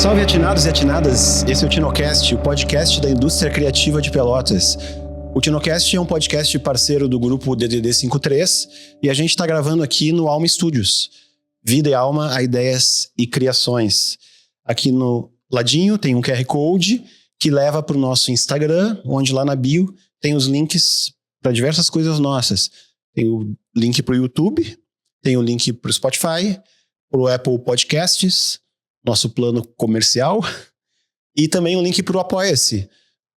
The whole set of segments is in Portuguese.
Salve atinados e atinadas, esse é o TinoCast, o podcast da indústria criativa de Pelotas. O TinoCast é um podcast parceiro do grupo DDD 53 e a gente está gravando aqui no Alma Studios. Vida e alma a ideias e criações. Aqui no ladinho tem um QR Code que leva para o nosso Instagram, onde lá na bio tem os links para diversas coisas nossas. Tem o link para o YouTube, tem o link para o Spotify, para o Apple Podcasts, nosso plano comercial, e também um link para o Apoia-se,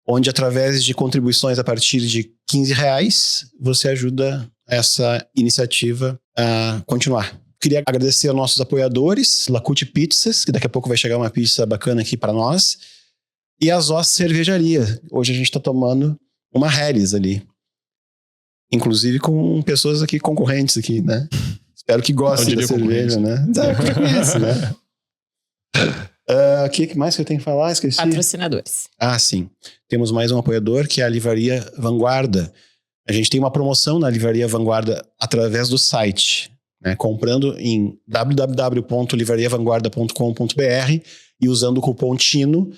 onde através de contribuições a partir de R$15, você ajuda essa iniciativa a continuar. Queria agradecer aos nossos apoiadores, Lacute Pizzas, que daqui a pouco vai chegar uma pizza bacana aqui para nós, e a Zós Cervejaria. Hoje a gente está tomando uma Helles ali, inclusive com pessoas aqui concorrentes aqui, né? Espero que gostem da cerveja, né? Já conhece, né? O que mais que eu tenho que falar? Esqueci. Patrocinadores. Ah, sim. Temos mais um apoiador, que é a Livraria Vanguarda. A gente tem uma promoção na Livraria Vanguarda através do site, né? Comprando em www.livrariavanguarda.com.br e usando o cupom TINO,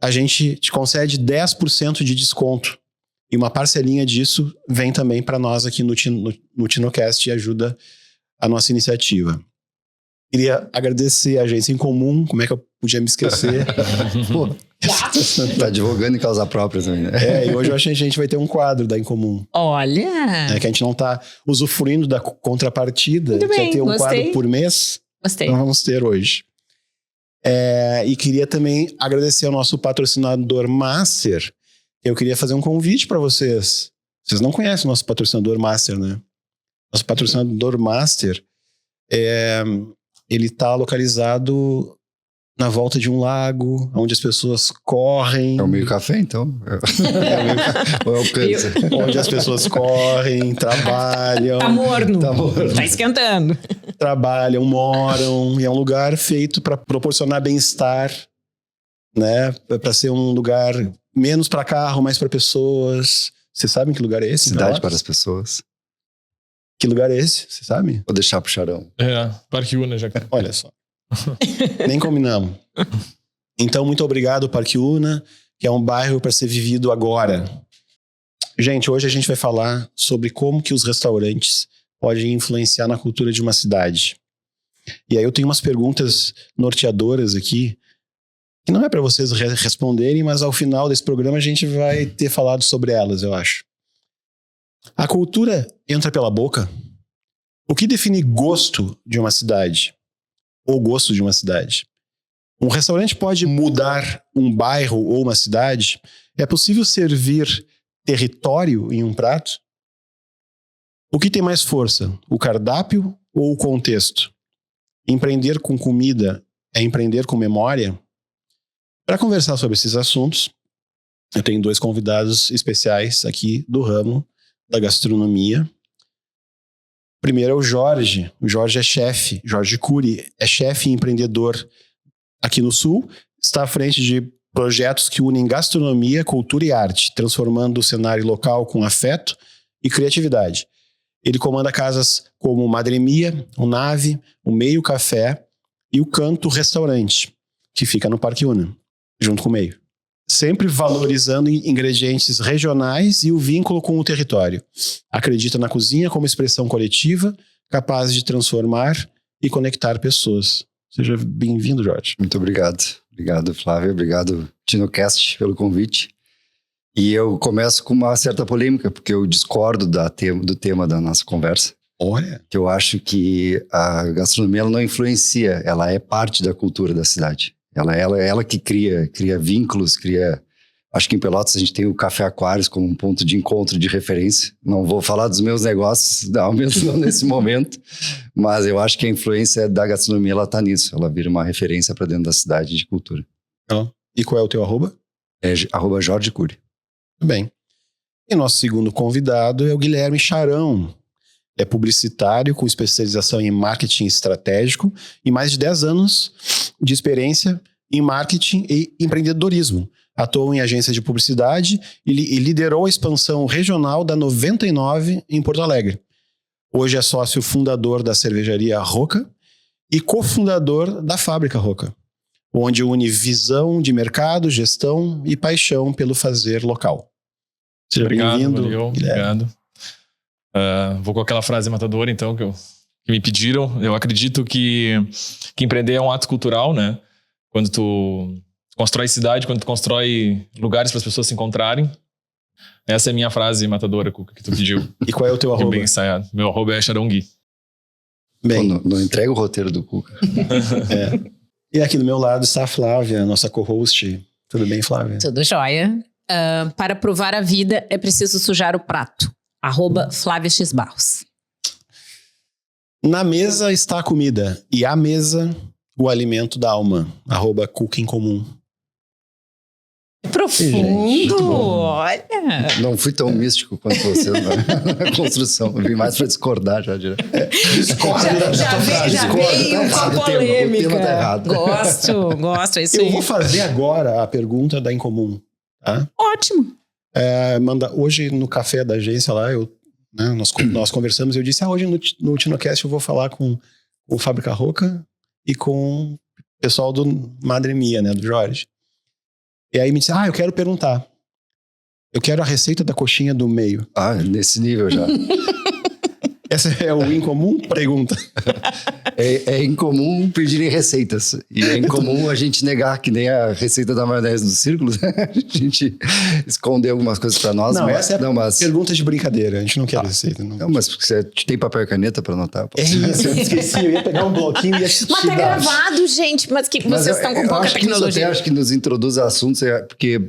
a gente te concede 10% de desconto. E uma parcelinha disso vem também para nós aqui no TinoCast e ajuda a nossa iniciativa. Queria agradecer a Agência em Comum, como é que eu podia me esquecer? Pô, tá advogando em causa própria também, né? E hoje eu acho que a gente vai ter um quadro da Em Comum. Olha! Que a gente não tá usufruindo da contrapartida, Muito que bem, é ter um gostei. quadro por mês. Gostei. Então vamos ter hoje. E queria também agradecer ao nosso patrocinador Master. Eu queria fazer um convite para vocês. Vocês não conhecem o nosso patrocinador Master, né? Nosso patrocinador Master, ele está localizado na volta de um lago, onde as pessoas correm. É o Meio Café, então? Ou é o câncer? Onde as pessoas correm, trabalham. Tá morno. Tá Tá esquentando. Trabalham, moram. E é um lugar feito para proporcionar bem-estar, né? Para ser um lugar menos para carro, mais para pessoas. Vocês sabem que lugar é esse? Cidade para as pessoas. Que lugar é esse? Você sabe? Vou deixar pro Charão. Parque Una já. Olha só. Nem combinamos. Então, muito obrigado, Parque Una, que é um bairro para ser vivido agora. Gente, hoje a gente vai falar sobre como que os restaurantes podem influenciar na cultura de uma cidade. E aí eu tenho umas perguntas norteadoras aqui, que não é para vocês responderem, mas ao final desse programa a gente vai ter falado sobre elas, eu acho. A cultura entra pela boca? O que define gosto de uma cidade? Ou gosto de uma cidade? Um restaurante pode mudar um bairro ou uma cidade? É possível servir território em um prato? O que tem mais força? O cardápio ou o contexto? Empreender com comida é empreender com memória? Para conversar sobre esses assuntos, eu tenho dois convidados especiais aqui do ramo da gastronomia. Primeiro é o Jorge. O Jorge é chefe. Jorge Cury é chefe e empreendedor aqui no Sul. Está à frente de projetos que unem gastronomia, cultura e arte, transformando o cenário local com afeto e criatividade. Ele comanda casas como o Madre Mia, o Nave, o Meio Café e o Canto Restaurante, que fica no Parque Una, junto com o Meio. Sempre valorizando ingredientes regionais e o vínculo com o território. Acredita na cozinha como expressão coletiva, capaz de transformar e conectar pessoas. Seja bem-vindo, Jorge. Muito obrigado. Obrigado, Flávio. Obrigado, TinoCast, pelo convite. E eu começo com uma certa polêmica, porque eu discordo do tema da nossa conversa. Olha. Que eu acho que a gastronomia ela não influencia, ela é parte da cultura da cidade. Ela que cria vínculos, Acho que em Pelotas a gente tem o Café Aquários como um ponto de encontro, de referência. Não vou falar dos meus negócios, ao menos não nesse momento, mas eu acho que a influência da gastronomia, ela tá nisso. Ela vira uma referência para dentro da cidade de cultura. E qual é o teu arroba? É @Jorge Cury. Muito bem. E nosso segundo convidado é o Guilherme Charão. É publicitário com especialização em marketing estratégico e mais de 10 anos de experiência em marketing e empreendedorismo. Atuou em agência de publicidade e liderou a expansão regional da 99 em Porto Alegre. Hoje é sócio fundador da cervejaria Roca e cofundador da Fábrica Roca. onde une visão de mercado, gestão e paixão pelo fazer local. Seja bem-vindo. Valeu, obrigado. Vou com aquela frase matadora, então, que me pediram. Eu acredito que empreender é um ato cultural, né? Quando tu constrói cidade, quando tu constrói lugares para as pessoas se encontrarem. Essa é a minha frase matadora, Cuca, que tu pediu. E qual é o teu arroba? Bem ensaiado. Meu arroba é Charongui. Bem, Não entrega o roteiro do Cuca. E aqui do meu lado está a Flávia, nossa co-host. Tudo bem, Flávia? Tudo jóia. Para provar a vida é preciso sujar o prato. @FláviaXBarros. Na mesa está a comida e à mesa o alimento da alma. @Cuca em Comum. Profundo, olha. Não fui tão místico quanto você na construção. Eu vim mais para discordar já direto. Já veio com a polêmica. O tema tá errado. Gosto, é isso Eu aí. vou fazer agora a pergunta da Incomum, tá? Ótimo. Hoje no café da agência lá, nós conversamos e eu disse, hoje no Tinocast eu vou falar com o Fábrica Roca e com o pessoal do Madre Mia, né, do Jorge. E aí me disse, eu quero perguntar. Eu quero a receita da coxinha do meio. Nesse nível já. Essa é o incomum? Pergunta. É incomum pedirem receitas. E é incomum a gente negar, que nem a receita da maionese dos círculos. A gente esconder algumas coisas para nós. Essa é pergunta de brincadeira. A gente não quer receita. Não, mas você tem papel e caneta para anotar? É isso, eu esqueci. Eu ia pegar um bloquinho e ia te Mas tá gravado, gente. Mas vocês estão com pouca tecnologia. Acho que nos introduz a assuntos, porque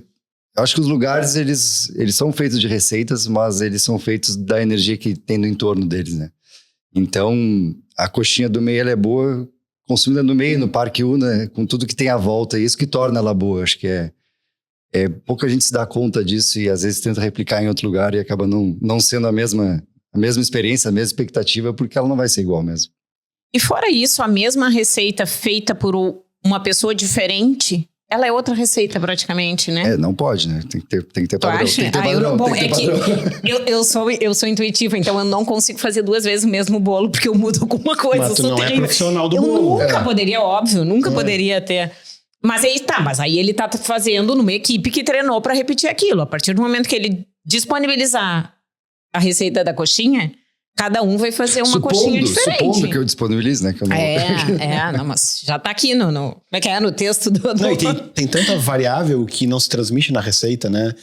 eu acho que os lugares, eles são feitos de receitas, mas eles são feitos da energia que tem no entorno deles, né? Então, a coxinha do meio, ela é boa consumida no meio, no Parque Una, com tudo que tem à volta. Isso que torna ela boa. Acho que pouca gente se dá conta disso e às vezes tenta replicar em outro lugar e acaba não sendo a mesma experiência, a mesma expectativa, porque ela não vai ser igual mesmo. E fora isso, a mesma receita feita por uma pessoa diferente, ela é outra receita praticamente, né? Não pode, né? Tem que ter padrão. Acha? Tem que ter padrão. Eu sou intuitiva, então eu não consigo fazer 2 vezes o mesmo bolo, porque eu mudo alguma coisa. Mas tu não é profissional do bolo. Eu nunca poderia, óbvio, poderia ter. Mas aí ele tá fazendo numa equipe que treinou para repetir aquilo. A partir do momento que ele disponibilizar a receita da coxinha, cada um vai fazer uma coxinha diferente. Supondo que eu disponibilize, né? Que eu não... Não, mas já tá aqui como é que é? No texto do... Não, e tem tanta variável que não se transmite na receita, né?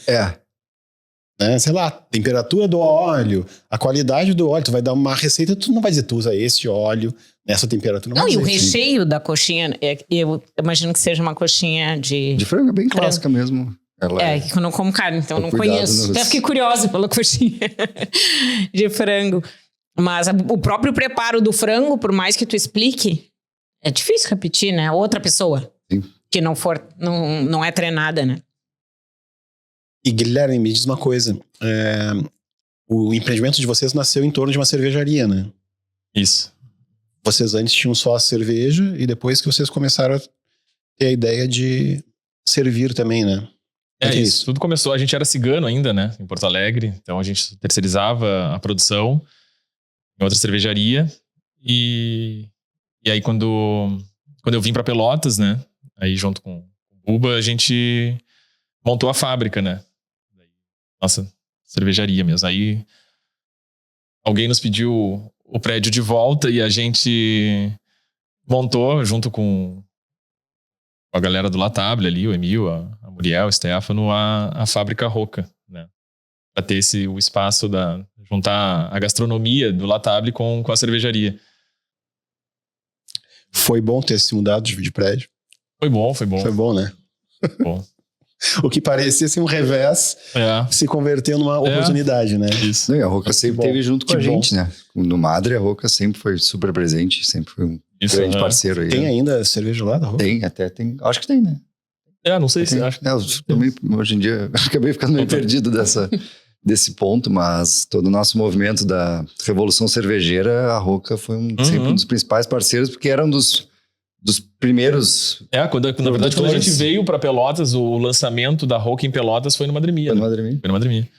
Sei lá, temperatura do óleo, a qualidade do óleo. Tu vai dar uma receita, tu não vai dizer, tu usa esse óleo nessa temperatura. Não, e o recheio da coxinha, eu imagino que seja uma coxinha de frango, é bem clássica mesmo. Que eu não como carne, então eu não conheço. Até fiquei curiosa pela coxinha de frango. Mas o próprio preparo do frango, por mais que tu explique, é difícil repetir, né? Outra pessoa que não é treinada, né? E Guilherme, me diz uma coisa. O empreendimento de vocês nasceu em torno de uma cervejaria, né? Isso. Vocês antes tinham só a cerveja e depois que vocês começaram a ter a ideia de servir também, né? Isso. Tudo começou, a gente era cigano ainda, né? Em Porto Alegre. Então a gente terceirizava a produção em outra cervejaria. E aí quando eu vim para Pelotas, né? Aí junto com o Buba, a gente montou a fábrica, né? Nossa cervejaria mesmo. Aí alguém nos pediu o prédio de volta e a gente montou junto com a galera do Latable ali, o Emil, a Muriel, o Stefano, a Fábrica Roca, né? Pra ter o espaço juntar a gastronomia do Latable com a cervejaria. Foi bom ter se mudado de prédio? Foi bom. Foi bom, né? Bom. O que parecia ser um revés se converteu numa oportunidade, né? Isso. E a Roca sempre esteve junto com a gente, né? No Madre, a Roca sempre foi super presente, sempre foi um grande parceiro aí. Tem ainda cerveja lá da Roca? Tem, até tem. Acho que tem, né? Não sei se acho. Hoje em dia, acabei ficando meio perdido desse ponto, mas todo o nosso movimento da Revolução Cervejeira, a Roca foi sempre um dos principais parceiros, porque era um dos primeiros... Na verdade, quando a gente veio para Pelotas, o lançamento da Roca em Pelotas foi no Madre Mia. Foi no Madre Mia.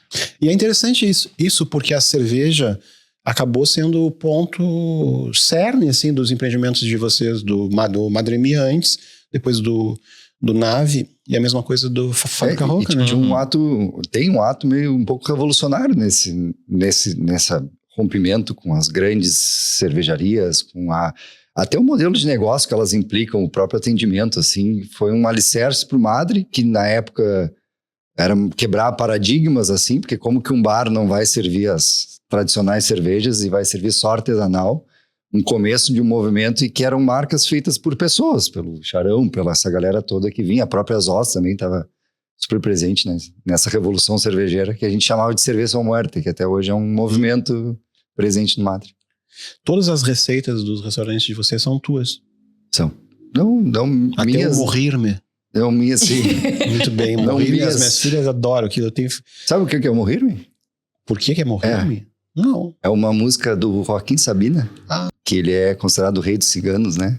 E é interessante isso porque a cerveja acabou sendo o ponto cerne, assim, dos empreendimentos de vocês, do Madre Mia antes, depois do Nave, e a mesma coisa do Fábrica Roca, né? Tem um ato meio um pouco revolucionário nessa rompimento com as grandes cervejarias, com até o modelo de negócio que elas implicam, o próprio atendimento, assim, foi um alicerce para o Madre, que na época era quebrar paradigmas, assim, porque como que um bar não vai servir as tradicionais cervejas e vai servir só artesanal, um começo de um movimento e que eram marcas feitas por pessoas, pelo Charão, pela essa galera toda que vinha, a própria Zós também estava super presente, né, nessa revolução cervejeira que a gente chamava de cerveja ou muerte, que até hoje é um movimento presente no Madre. Todas as receitas dos restaurantes de vocês são tuas? São. Não até minhas... o morrer-me. Não minhas, sim. Muito bem, Não morrer-me, minhas... as minhas filhas adoram aquilo. Sabe o que é o morrer-me? Por que é morrer-me? Não. É uma música do Joaquim Sabina, que ele é considerado o rei dos ciganos, né?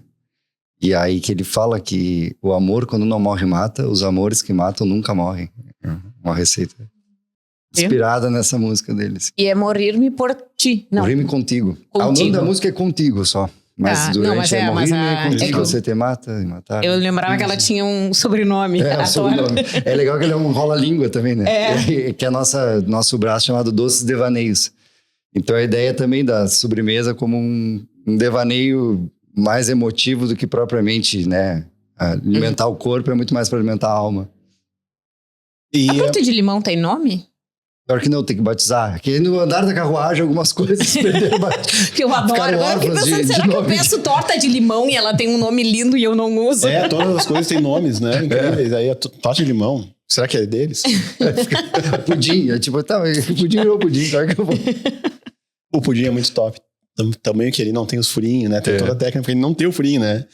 E aí que ele fala que o amor, quando não morre, mata. Os amores que matam nunca morrem. Uma receita inspirada nessa música deles. E é morrer-me por ti. Não. Morrer-me contigo. O nome da música é Contigo só. Mas durante morrer-me contigo, você te mata e matar. Eu lembrava que ela tinha um sobrenome. Sobrenome. É legal que ele é um rola-língua também, né? Que é nosso braço chamado Doces Devaneios. Então a ideia também da sobremesa como um devaneio mais emotivo do que propriamente, né? Alimentar o corpo é muito mais para alimentar a alma. A fruta de limão tem nome? Pior que não, tem que batizar. Aqui no andar da carruagem, algumas coisas perderam. Que eu adoro. Agora eu fiquei pensando, será que eu peço torta de limão e ela tem um nome lindo e eu não uso? Todas as coisas têm nomes, né? Incríveis. Aí a torta de limão, será que é deles? Pudim, pudim virou pudim, claro que eu vou. O pudim é muito top. Também que ele não tem os furinhos, né? Tem toda a técnica, porque ele não tem o furinho, né?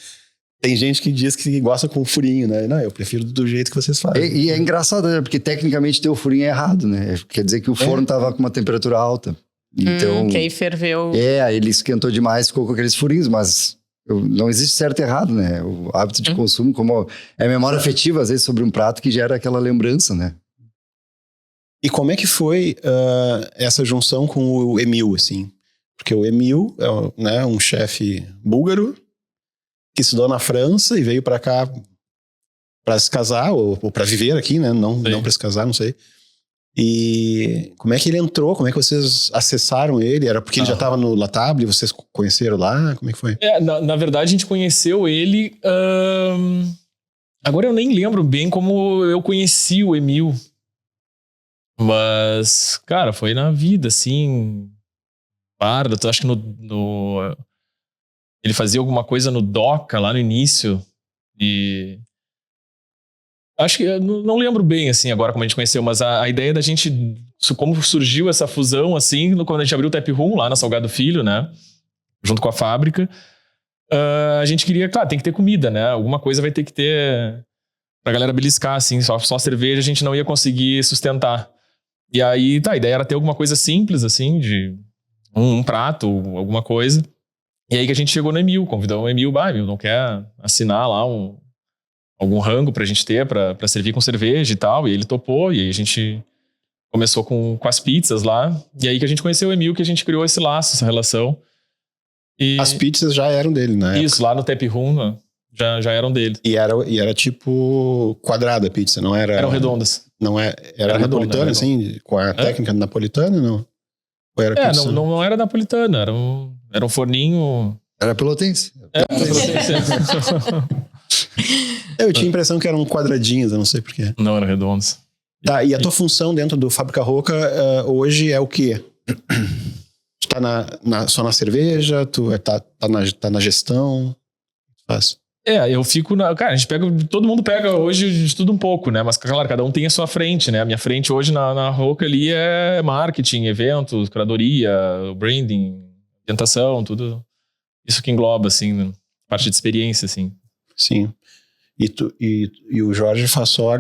Tem gente que diz que gosta com furinho, né? Não, eu prefiro do jeito que vocês fazem. E é engraçado, né? Porque tecnicamente ter o furinho é errado, né? Quer dizer que o forno tava com uma temperatura alta. Então, que aí ferveu. Aí ele esquentou demais, ficou com aqueles furinhos, mas não existe certo e errado, né? O hábito de consumo, como é memória afetiva, às vezes, sobre um prato que gera aquela lembrança, né? E como é que foi essa junção com o Emil, assim? Porque o Emil é, né, um chefe búlgaro que estudou na França e veio para cá para se casar, ou para viver aqui, né? Não para se casar, não sei. E como é que ele entrou? Como é que vocês acessaram ele? Era porque ele já estava no La Table e vocês conheceram lá? Como é que foi? Na verdade, a gente conheceu ele... Agora eu nem lembro bem como eu conheci o Emil. Mas, cara, foi na vida, assim... Parda, acho que ele fazia alguma coisa no Doca lá no início e acho que eu não lembro bem assim agora como a gente conheceu, mas a ideia da gente, como surgiu essa fusão assim, quando a gente abriu o Tap Room lá na Salgado Filho, né, junto com a fábrica, a gente queria, claro, tem que ter comida, né, alguma coisa vai ter que ter pra galera beliscar assim, só cerveja a gente não ia conseguir sustentar. E aí, a ideia era ter alguma coisa simples assim, de um prato, alguma coisa. E aí que a gente chegou no Emil, convidou o Emil, Emil não quer assinar lá algum rango pra gente ter, pra servir com cerveja e tal. E ele topou, e aí a gente começou com as pizzas lá. E aí que a gente conheceu o Emil, que a gente criou esse laço, essa relação. E as pizzas já eram dele, né? Isso, lá no Tap Room já eram dele. E era tipo quadrada a pizza, não era... Eram redondas. Não era napolitana, assim? Com a técnica napolitana, não? Ou era pizza? Não era napolitana, era um forninho... Era pelotense. Eu tinha a impressão que eram quadradinhos, eu não sei porquê. Não, eram redondos. Tá, e a tua função dentro do Fábrica Roca hoje é o quê? Tu tá só na cerveja? Tu tá na gestão? Faz. Eu fico cara, todo mundo pega hoje de tudo um pouco, né? Mas, claro, cada um tem a sua frente, né? A minha frente hoje na Roca ali é marketing, eventos, curadoria, branding, ambientação, tudo isso que engloba, assim, parte de experiência, assim. Sim. E o Jorge faz só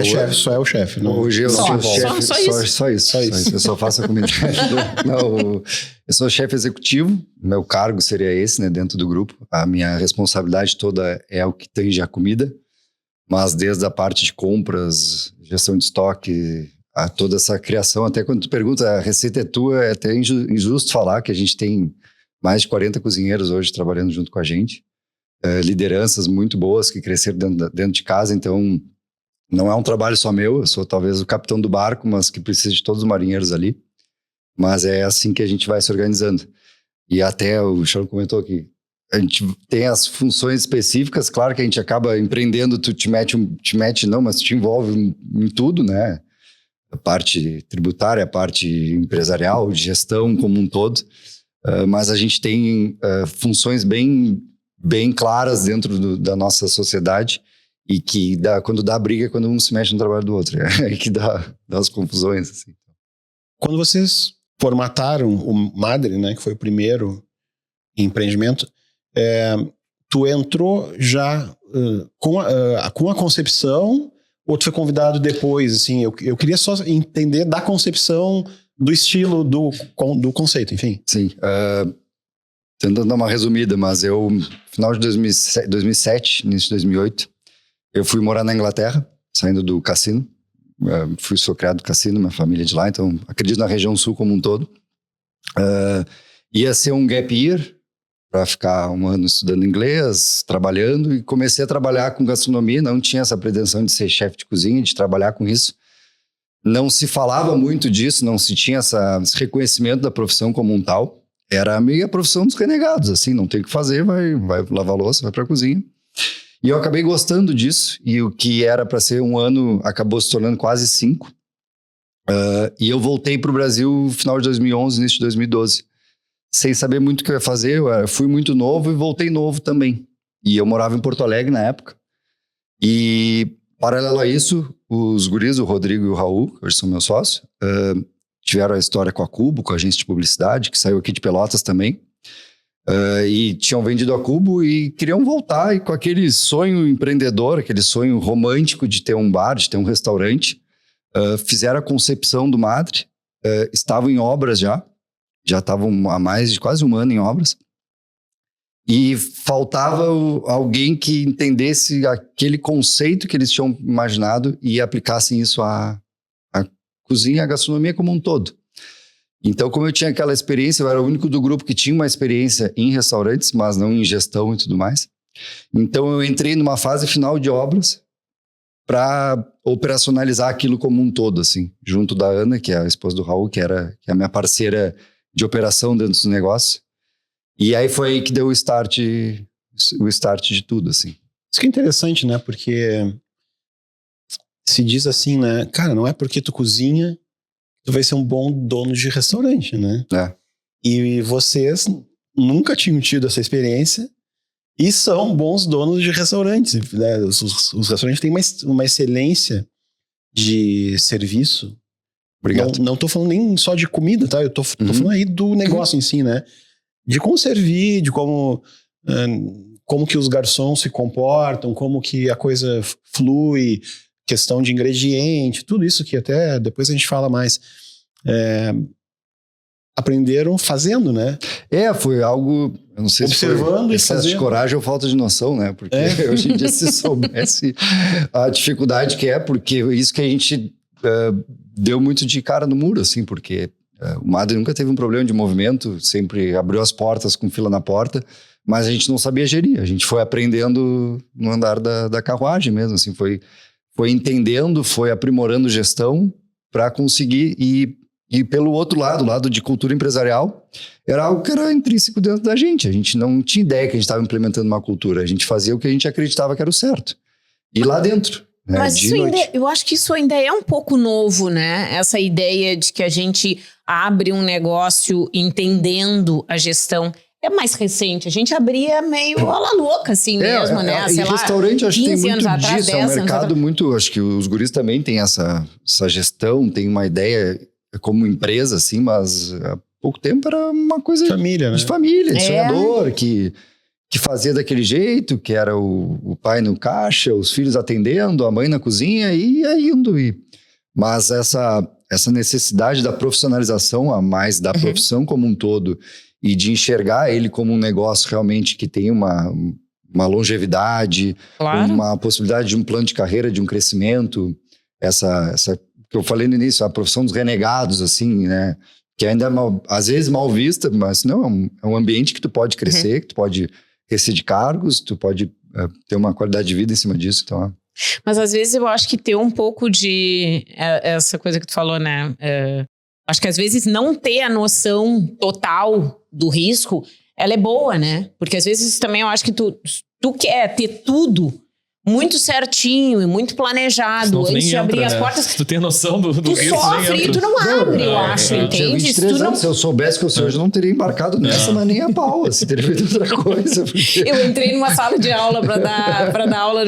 chefe, só é o chefe, não? Hoje eu sou chefe, só isso. Eu só faço a comida. Não, eu sou chefe executivo, meu cargo seria esse, né, dentro do grupo. A minha responsabilidade toda é o que tange a comida, mas desde a parte de compras, gestão de estoque, a toda essa criação, até quando tu pergunta, a receita é tua, é até injusto falar que a gente tem mais de 40 cozinheiros hoje trabalhando junto com a gente. lideranças muito boas que cresceram dentro de casa, então não é um trabalho só meu, eu sou talvez o capitão do barco, mas que precisa de todos os marinheiros ali, mas é assim que a gente vai se organizando. E até o Sharon comentou que a gente tem as funções específicas, claro que a gente acaba empreendendo, tu te mete não, mas tu te envolve em tudo, né? A parte tributária, a parte empresarial, de gestão como um todo, mas a gente tem funções bem claras dentro da nossa sociedade e que quando dá briga, quando um se mexe no trabalho do outro, é aí que dá as confusões. Assim. Quando vocês formataram o Madre, né, que foi o primeiro empreendimento, tu entrou já com a concepção ou tu foi convidado depois? Assim, eu queria só entender da concepção, do estilo, do conceito, enfim. Tentando dar uma resumida, mas eu, final de 2007, início de 2008, eu fui morar na Inglaterra, saindo do cassino. Sou criado no cassino, minha família é de lá, então acredito na região sul como um todo. Ia ser um gap year, para ficar um ano estudando inglês, trabalhando, e comecei a trabalhar com gastronomia, não tinha essa pretensão de ser chefe de cozinha, de trabalhar com isso. Não se falava muito disso, não se tinha esse reconhecimento da profissão como um tal. Era meio a profissão dos renegados, assim, não tem o que fazer, vai lavar louça, vai para a cozinha. E eu acabei gostando disso, e o que era para ser um ano acabou se tornando quase 5. E eu voltei para o Brasil no final de 2011, início de 2012. Sem saber muito o que eu ia fazer, eu fui muito novo e voltei novo também. E eu morava em Porto Alegre na época. E, paralelo a isso, os guris, o Rodrigo e o Raul, que hoje são meus sócios, tiveram a história com a Cubo, com a agência de publicidade, que saiu aqui de Pelotas também. E tinham vendido a Cubo e queriam voltar, e com aquele sonho empreendedor, aquele sonho romântico de ter um bar, de ter um restaurante, fizeram a concepção do Madre, estavam em obras já estavam há mais de quase um ano em obras, e faltava alguém que entendesse aquele conceito que eles tinham imaginado e aplicassem isso à cozinha, à gastronomia como um todo. Então, como eu tinha aquela experiência, eu era o único do grupo que tinha uma experiência em restaurantes, mas não em gestão e tudo mais. Então, eu entrei numa fase final de obras para operacionalizar aquilo como um todo, assim, junto da Ana, que é a esposa do Raul, que é a minha parceira de operação dentro do negócio. E aí foi aí que deu o start de tudo, assim. Isso que é interessante, né? Porque se diz assim, né? Cara, não é porque tu cozinha tu vai ser um bom dono de restaurante, né? E vocês nunca tinham tido essa experiência e são bons donos de restaurantes, né? Os restaurantes têm uma excelência de serviço. Obrigado. Não tô falando nem só de comida, tá? Eu tô falando aí do negócio em si, né? De como servir, de como que os garçons se comportam, como que a coisa flui, questão de ingrediente, tudo isso que até depois a gente fala mais. Aprenderam fazendo, né? Foi algo, eu não sei observando se foi excesso de coragem ou falta de noção, né? Porque hoje em dia se soubesse a dificuldade que é, porque isso que a gente deu muito de cara no muro, assim, porque o Madre nunca teve um problema de movimento, sempre abriu as portas com fila na porta, mas a gente não sabia gerir, a gente foi aprendendo no andar da carruagem mesmo, assim, foi entendendo, foi aprimorando gestão para conseguir e pelo outro lado, o lado de cultura empresarial, era algo que era intrínseco dentro da gente. A gente não tinha ideia que a gente estava implementando uma cultura. A gente fazia o que a gente acreditava que era o certo. E lá dentro. Mas eu acho que isso ainda é um pouco novo, né? Essa ideia de que a gente abre um negócio entendendo a gestão. É mais recente. A gente abria meio a la louca, assim mesmo, né? Sei lá, restaurante, acho que tem muito atrás, disso. É um mercado muito... Acho que os guris também têm essa gestão, tem uma ideia como empresa, assim, mas há pouco tempo era uma coisa família, né? De família, de sonhador, que fazia daquele jeito, que era o pai no caixa, os filhos atendendo, a mãe na cozinha e ia indo. Mas essa necessidade da profissionalização, a mais da profissão como um todo, e de enxergar ele como um negócio realmente que tem uma longevidade, uma possibilidade de um plano de carreira, de um crescimento, essa que eu falei no início, a profissão dos renegados, assim, né? Que ainda é às vezes mal vista, mas não, é um ambiente que tu pode crescer, que tu pode rescindir cargos, tu pode ter uma qualidade de vida em cima disso. Então, Mas às vezes eu acho que ter um pouco de... essa coisa que tu falou, né? Acho que às vezes não ter a noção total do risco, ela é boa, né? Porque às vezes também eu acho que tu quer ter tudo muito certinho e muito planejado antes de abrir as portas. Se tu tem noção do tu risco, sofre e tu não abre, eu acho, eu tinha entende? 23 anos, se eu soubesse que eu sou hoje, eu não teria embarcado nessa, mas nem a pau, assim, teria feito outra coisa. Porque... Eu entrei numa sala de aula para dar aula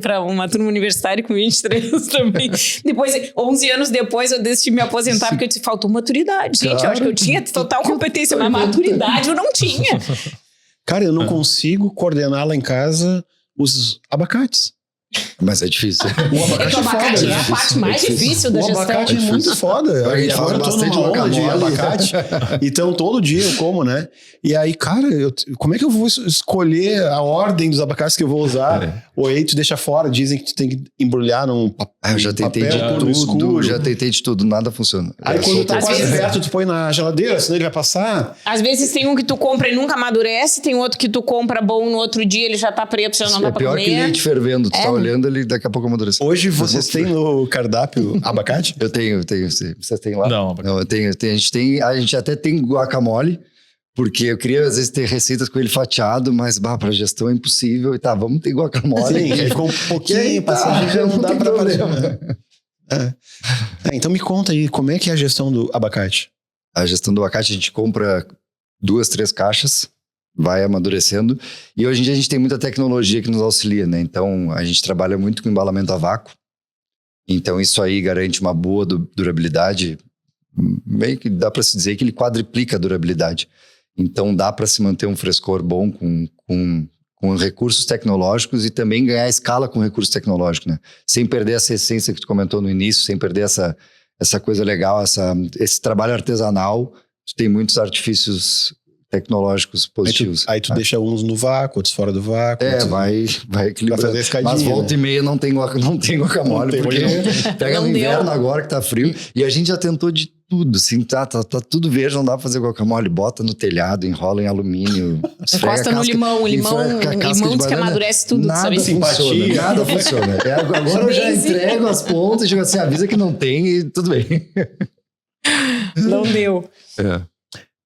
para uma turma universitária com 23 também. Depois, 11 anos depois, eu decidi me aposentar porque eu disse, faltou maturidade, gente. Claro. Eu acho que eu tinha total competência, mas maturidade eu não tinha. Cara, eu não consigo coordenar lá em casa os abacates. Mas é difícil. O abacate É que o abacate foda, é a parte mais difícil da O gestão. abacate é muito foda. A gente Agora fala eu tô bastante numa onda de guacamole. abacate. Então, todo dia eu como, né? E aí, cara, como é que eu vou escolher a ordem dos abacates que eu vou usar? Ou aí tu deixa fora, dizem que tu tem que embrulhar num papel. Eu já tentei de no tudo, escuro. já tentei de tudo, nada funciona. Aí quando tá Às quase vezes- perto, tu põe na geladeira, senão ele vai passar. Às vezes tem um que tu compra e nunca amadurece, tem outro que tu compra bom no outro dia, ele já tá preto, já não dá É pra pior que comer. leite fervendo, tu tá olhando ele, daqui a pouco amadureceu. Hoje vocês têm no cardápio abacate? Eu tenho, vocês têm lá? Não, eu tenho, a gente até tem guacamole, porque eu queria às vezes ter receitas com ele fatiado, mas pra gestão é impossível, e tá, vamos ter guacamole. Sim, aí ficou um pouquinho, passagem já não dá pra problema. Então me conta aí, como é que é a gestão do abacate? A gestão do abacate, a gente compra 2, 3 caixas, vai amadurecendo, e hoje em dia a gente tem muita tecnologia que nos auxilia, né? Então a gente trabalha muito com embalamento a vácuo, então isso aí garante uma boa durabilidade, meio que dá para se dizer que ele quadriplica a durabilidade. Então dá para se manter um frescor bom com recursos tecnológicos e também ganhar escala com recursos tecnológicos, né? Sem perder essa essência que tu comentou no início, sem perder essa coisa legal, esse trabalho artesanal. Tu tem muitos artifícios tecnológicos positivos. Aí tu deixa uns no vácuo, outros fora do vácuo. Vai equilibrando. fazer a escadinha, Mas volta né? e meia não tem guacamole, Não tem, porque hoje pega Não no deu. inverno agora que tá frio. E a gente já tentou de tudo, assim, tá tudo verde, não dá pra fazer guacamole. Bota no telhado, enrola em alumínio. esfrega Encosta a no casca- limão. esfrega a casca Limão de diz que banana. amadurece tudo, Nada sabe? funciona, nada funciona. Agora eu já Bem entrego as pontas e digo assim, avisa que não tem e tudo bem. Não deu.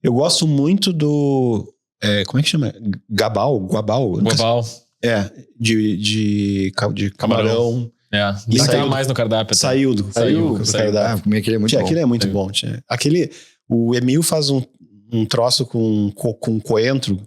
Eu gosto muito do... como é que chama? Guabal? Global. De camarão. E saiu tá mais no cardápio. até. Saiu do cardápio. Comi aquele é muito Tia, bom. aquele é muito bom. Tia. O Emil faz um troço com coentro.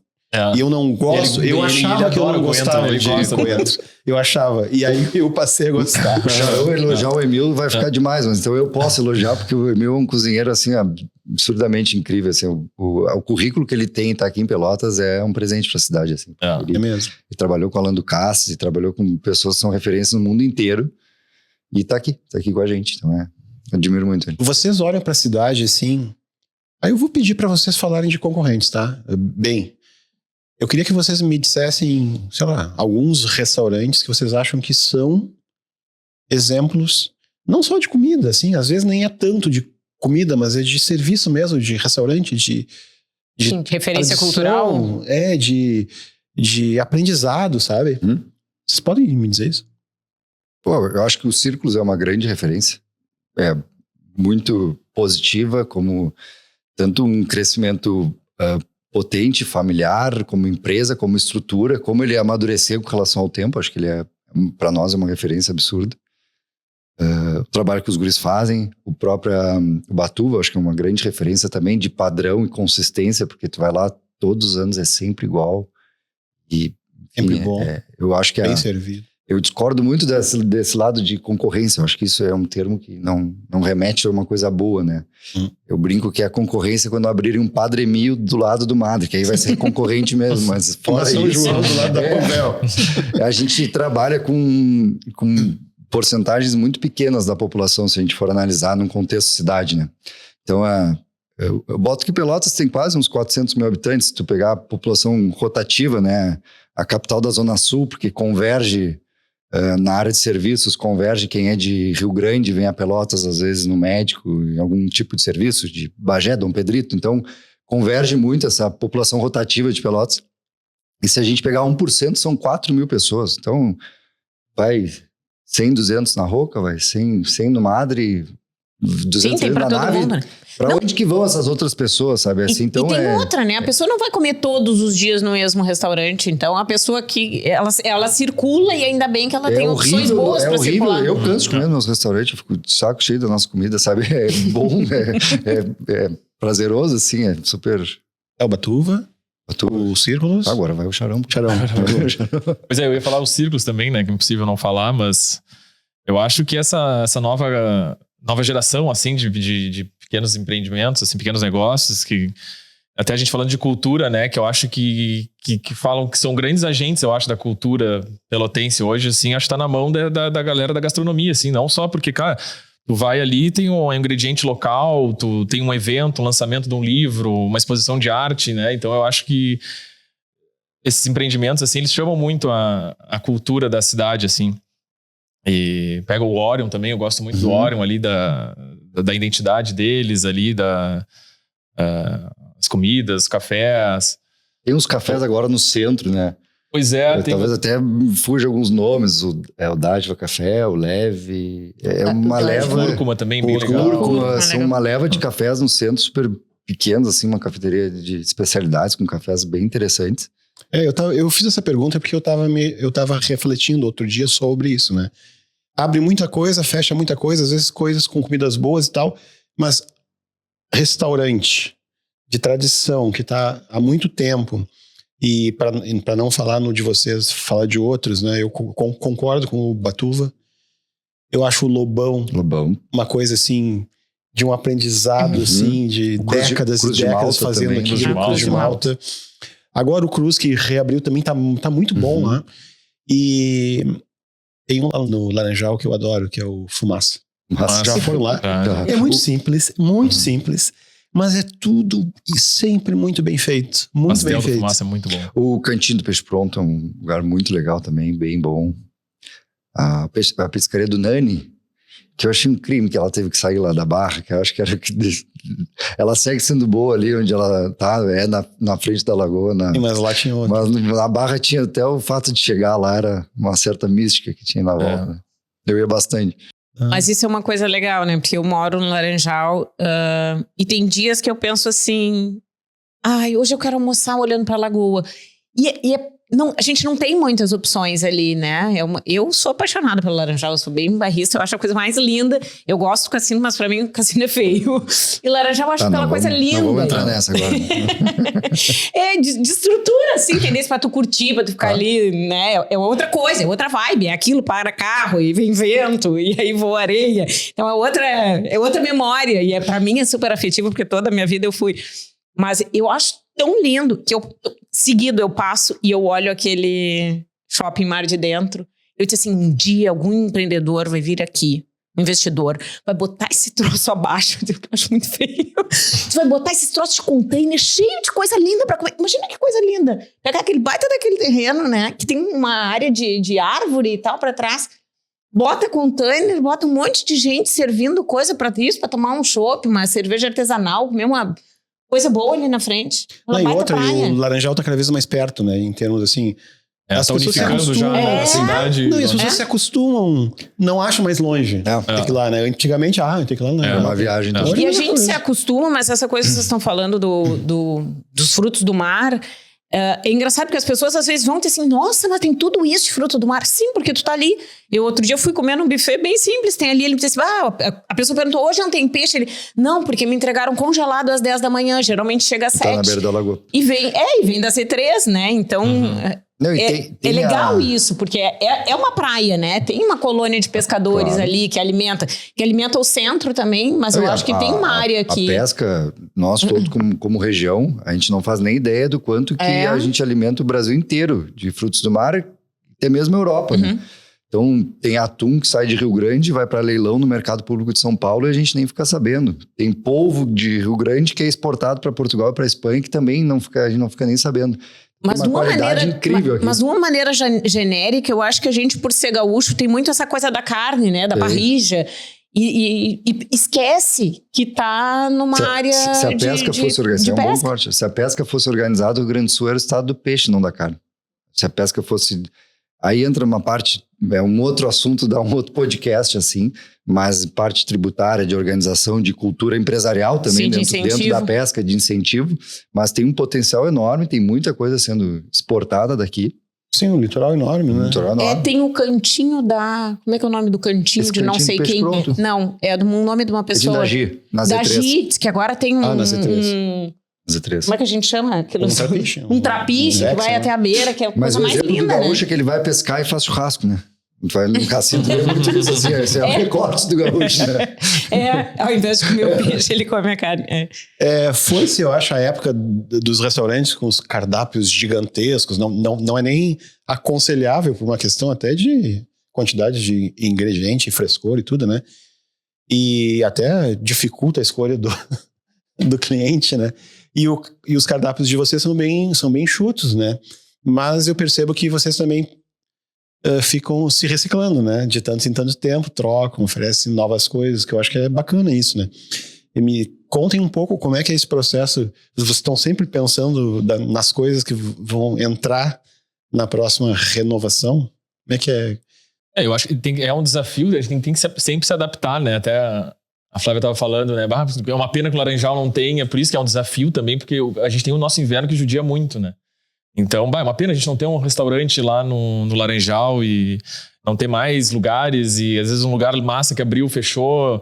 E eu não gosto. Eu achava que eu não gostava de coentro. Eu achava. E aí eu passei a gostar. Eu elogiar o Emil vai ficar demais, mas então eu posso elogiar, porque o Emil é um cozinheiro assim, absurdamente incrível. Assim, o currículo que ele tem, tá aqui em Pelotas, é um presente para a cidade. Assim. É mesmo. Ele trabalhou com Alan Ducasse, trabalhou com pessoas que são referências no mundo inteiro. E tá aqui com a gente. Então admiro muito ele. Vocês olham para a cidade assim. Aí eu vou pedir para vocês falarem de concorrentes, tá? Bem, eu queria que vocês me dissessem, sei lá, alguns restaurantes que vocês acham que são exemplos, não só de comida, assim, às vezes nem é tanto de comida, mas é de serviço mesmo, de restaurante, de Sim, referência tradição, cultural. de aprendizado, sabe? Vocês podem me dizer isso? Pô, eu acho que o Círculos é uma grande referência. É muito positiva, como tanto um crescimento potente, familiar, como empresa, como estrutura, como ele amadureceu com relação ao tempo. Acho que ele para nós, é uma referência absurda. O trabalho que os guris fazem, o próprio Batuva, acho que é uma grande referência também de padrão e consistência, porque tu vai lá todos os anos, é sempre igual. E Sempre bom. eu acho que Bem servido. eu discordo muito desse lado de concorrência. Eu acho que isso é um termo que não remete a uma coisa boa, né? Eu brinco que é a concorrência quando abrirem um Padre Mio do lado do Madre, que aí vai ser concorrente mesmo, mas fora São isso... João do lado da Pompéu. A gente trabalha com porcentagens muito pequenas da população, se a gente for analisar num contexto cidade, né? Então, eu boto que Pelotas tem quase uns 400 mil habitantes, se tu pegar a população rotativa, né? A capital da Zona Sul, porque converge na área de serviços, converge quem é de Rio Grande, vem a Pelotas, às vezes, no médico, em algum tipo de serviço, de Bagé, Dom Pedrito. Então, converge muito essa população rotativa de Pelotas. E se a gente pegar 1%, são 4 mil pessoas. Então, vai 100, 200 na Roca, vai 100 no Madre, 200 tem pra na todo nave. mundo, né? Pra onde que vão essas outras pessoas, sabe? Assim, então e tem outra, né? A pessoa não vai comer todos os dias no mesmo restaurante. Então, a pessoa que... Ela circula e ainda bem que ela tem opções boas pra circular. Eu canso de comer nos restaurantes, eu fico de saco cheio da nossa comida, sabe? É bom, é prazeroso, assim, é super... É o Batuva, o Círculos. Agora vai o Charão. Pois é, eu ia falar os círculos também, né? Que é impossível não falar, mas eu acho que essa nova geração, assim, de pequenos empreendimentos, assim, pequenos negócios, que até a gente falando de cultura, né? Que eu acho que falam que são grandes agentes, eu acho, da cultura pelotense hoje, assim, acho que tá na mão da galera da gastronomia, assim, não só porque, cara, tu vai ali, tem um ingrediente local, tu tem um evento, um lançamento de um livro, uma exposição de arte, né? Então eu acho que esses empreendimentos, assim, eles chamam muito a cultura da cidade, assim. E pega o Orion também, eu gosto muito do Orion ali, da identidade deles ali, as comidas, cafés. Tem uns cafés agora no centro, né? Pois é. Talvez até fuja alguns nomes, o Dádiva Café, o Leve, uma leva... Cúrcuma também, bem legal. Cúrcuma, são uma leva de cafés no centro super pequenos, assim, uma cafeteria de especialidades com cafés bem interessantes. Eu fiz essa pergunta porque eu tava refletindo outro dia sobre isso, né? Abre muita coisa, fecha muita coisa, às vezes coisas com comidas boas e tal, mas restaurante de tradição que tá há muito tempo, e para não falar no de vocês, falar de outros, né? Eu concordo com o Batuva. Eu acho o Lobão uma coisa assim, de um aprendizado assim, de décadas e décadas fazendo aquilo, Cruz de Malta. Agora o Cruz, que reabriu, também tá muito bom, né? E tem um no Laranjal que eu adoro, que é o Fumaça. Já foram lá? É muito simples, mas é tudo e sempre muito bem feito. Muito bem feito. Fumaça é muito bom. O Cantinho do Peixe Pronto é um lugar muito legal também, bem bom. A pescaria do Nani, que eu achei um crime que ela teve que sair lá da Barra, que eu acho que era que ela segue sendo boa ali onde ela tá, na frente da lagoa. Mas lá tinha outra. Mas na Barra tinha até o fato de chegar lá, era uma certa mística que tinha na volta. Né? Eu ia bastante. Mas isso é uma coisa legal, né? Porque eu moro no Laranjal e tem dias que eu penso assim, hoje eu quero almoçar olhando pra lagoa. Não, a gente não tem muitas opções ali, né? Eu sou apaixonada pelo Laranjal, eu sou bem bairrista, eu acho a coisa mais linda. Eu gosto do cassino, mas pra mim o cassino é feio. E Laranjal eu acho aquela coisa linda. Não vamos entrar nessa agora. De estrutura, assim, entendeu? Pra tu curtir, pra tu ficar ali, né? É outra coisa, é outra vibe. É aquilo, para carro e vem vento, e aí voa areia. Então é outra memória. E pra mim é super afetivo, porque toda a minha vida eu fui. Mas eu acho tão lindo que seguido eu passo e eu olho aquele shopping Mar de Dentro. Eu disse assim, um dia algum empreendedor vai vir aqui, um investidor, vai botar esse troço abaixo, eu acho muito feio. Você vai botar esses troços de container cheio de coisa linda pra comer. Imagina que coisa linda. Pegar aquele baita daquele terreno, né, que tem uma área de árvore e tal pra trás. Bota container, bota um monte de gente servindo coisa pra isso, pra tomar um chopp, uma cerveja artesanal, comer uma... coisa boa ali na frente. E outra, o Laranjal tá cada vez mais perto, né? Em termos assim... As tá unificando já a cidade. Não, e as pessoas se acostumam, não acham mais longe. Tem que ir lá, né? Antigamente, tem que ir lá, né? É uma viagem. Então. E a gente se acostuma, mas essa coisa que vocês estão falando dos frutos do mar... É engraçado porque as pessoas às vezes vão ter assim, nossa, mas tem tudo isso de fruto do mar. Sim, porque tu tá ali. Eu outro dia fui comer num buffet bem simples, tem ali, ele disse assim, a pessoa perguntou, hoje não tem peixe? Ele, não, porque me entregaram congelado às 10 da manhã, geralmente chega às 7. Tá na beira da lagoa. E vem da C3, né? Então, não, é legal isso, porque é uma praia, né? Tem uma colônia de pescadores ali que alimenta o centro também, mas eu acho que tem uma área aqui. A pesca, nós todos como região, a gente não faz nem ideia do quanto que a gente alimenta o Brasil inteiro de frutos do mar, até mesmo a Europa, né? Então, tem atum que sai de Rio Grande, vai para leilão no mercado público de São Paulo e a gente nem fica sabendo. Tem polvo de Rio Grande que é exportado para Portugal e para Espanha que também a gente não fica nem sabendo. Mas de uma maneira incrível aqui. Mas de uma maneira genérica, eu acho que a gente, por ser gaúcho, tem muito essa coisa da carne, né? Da parrija. E esquece que tá numa área se a pesca fosse organizada, Se a pesca fosse organizada, o Rio Grande do Sul era o estado do peixe, não da carne. Se a pesca fosse... Aí entra uma parte, é um outro assunto, dá um outro podcast, assim, mas parte tributária, de organização, de cultura empresarial também, sim, dentro da pesca, de incentivo, mas tem um potencial enorme, tem muita coisa sendo exportada daqui. Sim, um litoral enorme, né? Litoral enorme. Tem o cantinho da... Como é que é o nome do cantinho Esse de não sei quem? Pronto. Não, é o nome de uma pessoa. Da Gi, na Z3. Da Gi, diz que agora tem um... na Z3. Z3. Como é que a gente chama? Aquilo? Um trapiche. Um trapiche que vai até a beira, que é a Mas coisa o mais exemplo linda, do né? gaúcho é que ele vai pescar e faz churrasco, né? Vai no cassino, é muito isso, assim, esse é o recorte do gaúcho, né? Ao invés de comer o peixe, ele come a carne. Foi-se, eu acho, a época dos restaurantes com os cardápios gigantescos. Não é nem aconselhável por uma questão até de quantidade de ingrediente, frescor e tudo, né? E até dificulta a escolha do cliente, né? E os cardápios de vocês são bem enxutos, né? Mas eu percebo que vocês também ficam se reciclando, né? De tanto em tanto tempo, trocam, oferecem novas coisas, que eu acho que é bacana isso, né? E me contem um pouco como é que é esse processo. Vocês estão sempre pensando nas coisas que vão entrar na próxima renovação? Como é que é? Eu acho que é um desafio, a gente tem que sempre se adaptar, né? Até a Flávia estava falando, né? É uma pena que o Laranjal não tenha, por isso que é um desafio também, porque a gente tem o nosso inverno que judia muito, né? Então, é uma pena a gente não ter um restaurante lá no Laranjal e não ter mais lugares, e às vezes um lugar massa que abriu, fechou.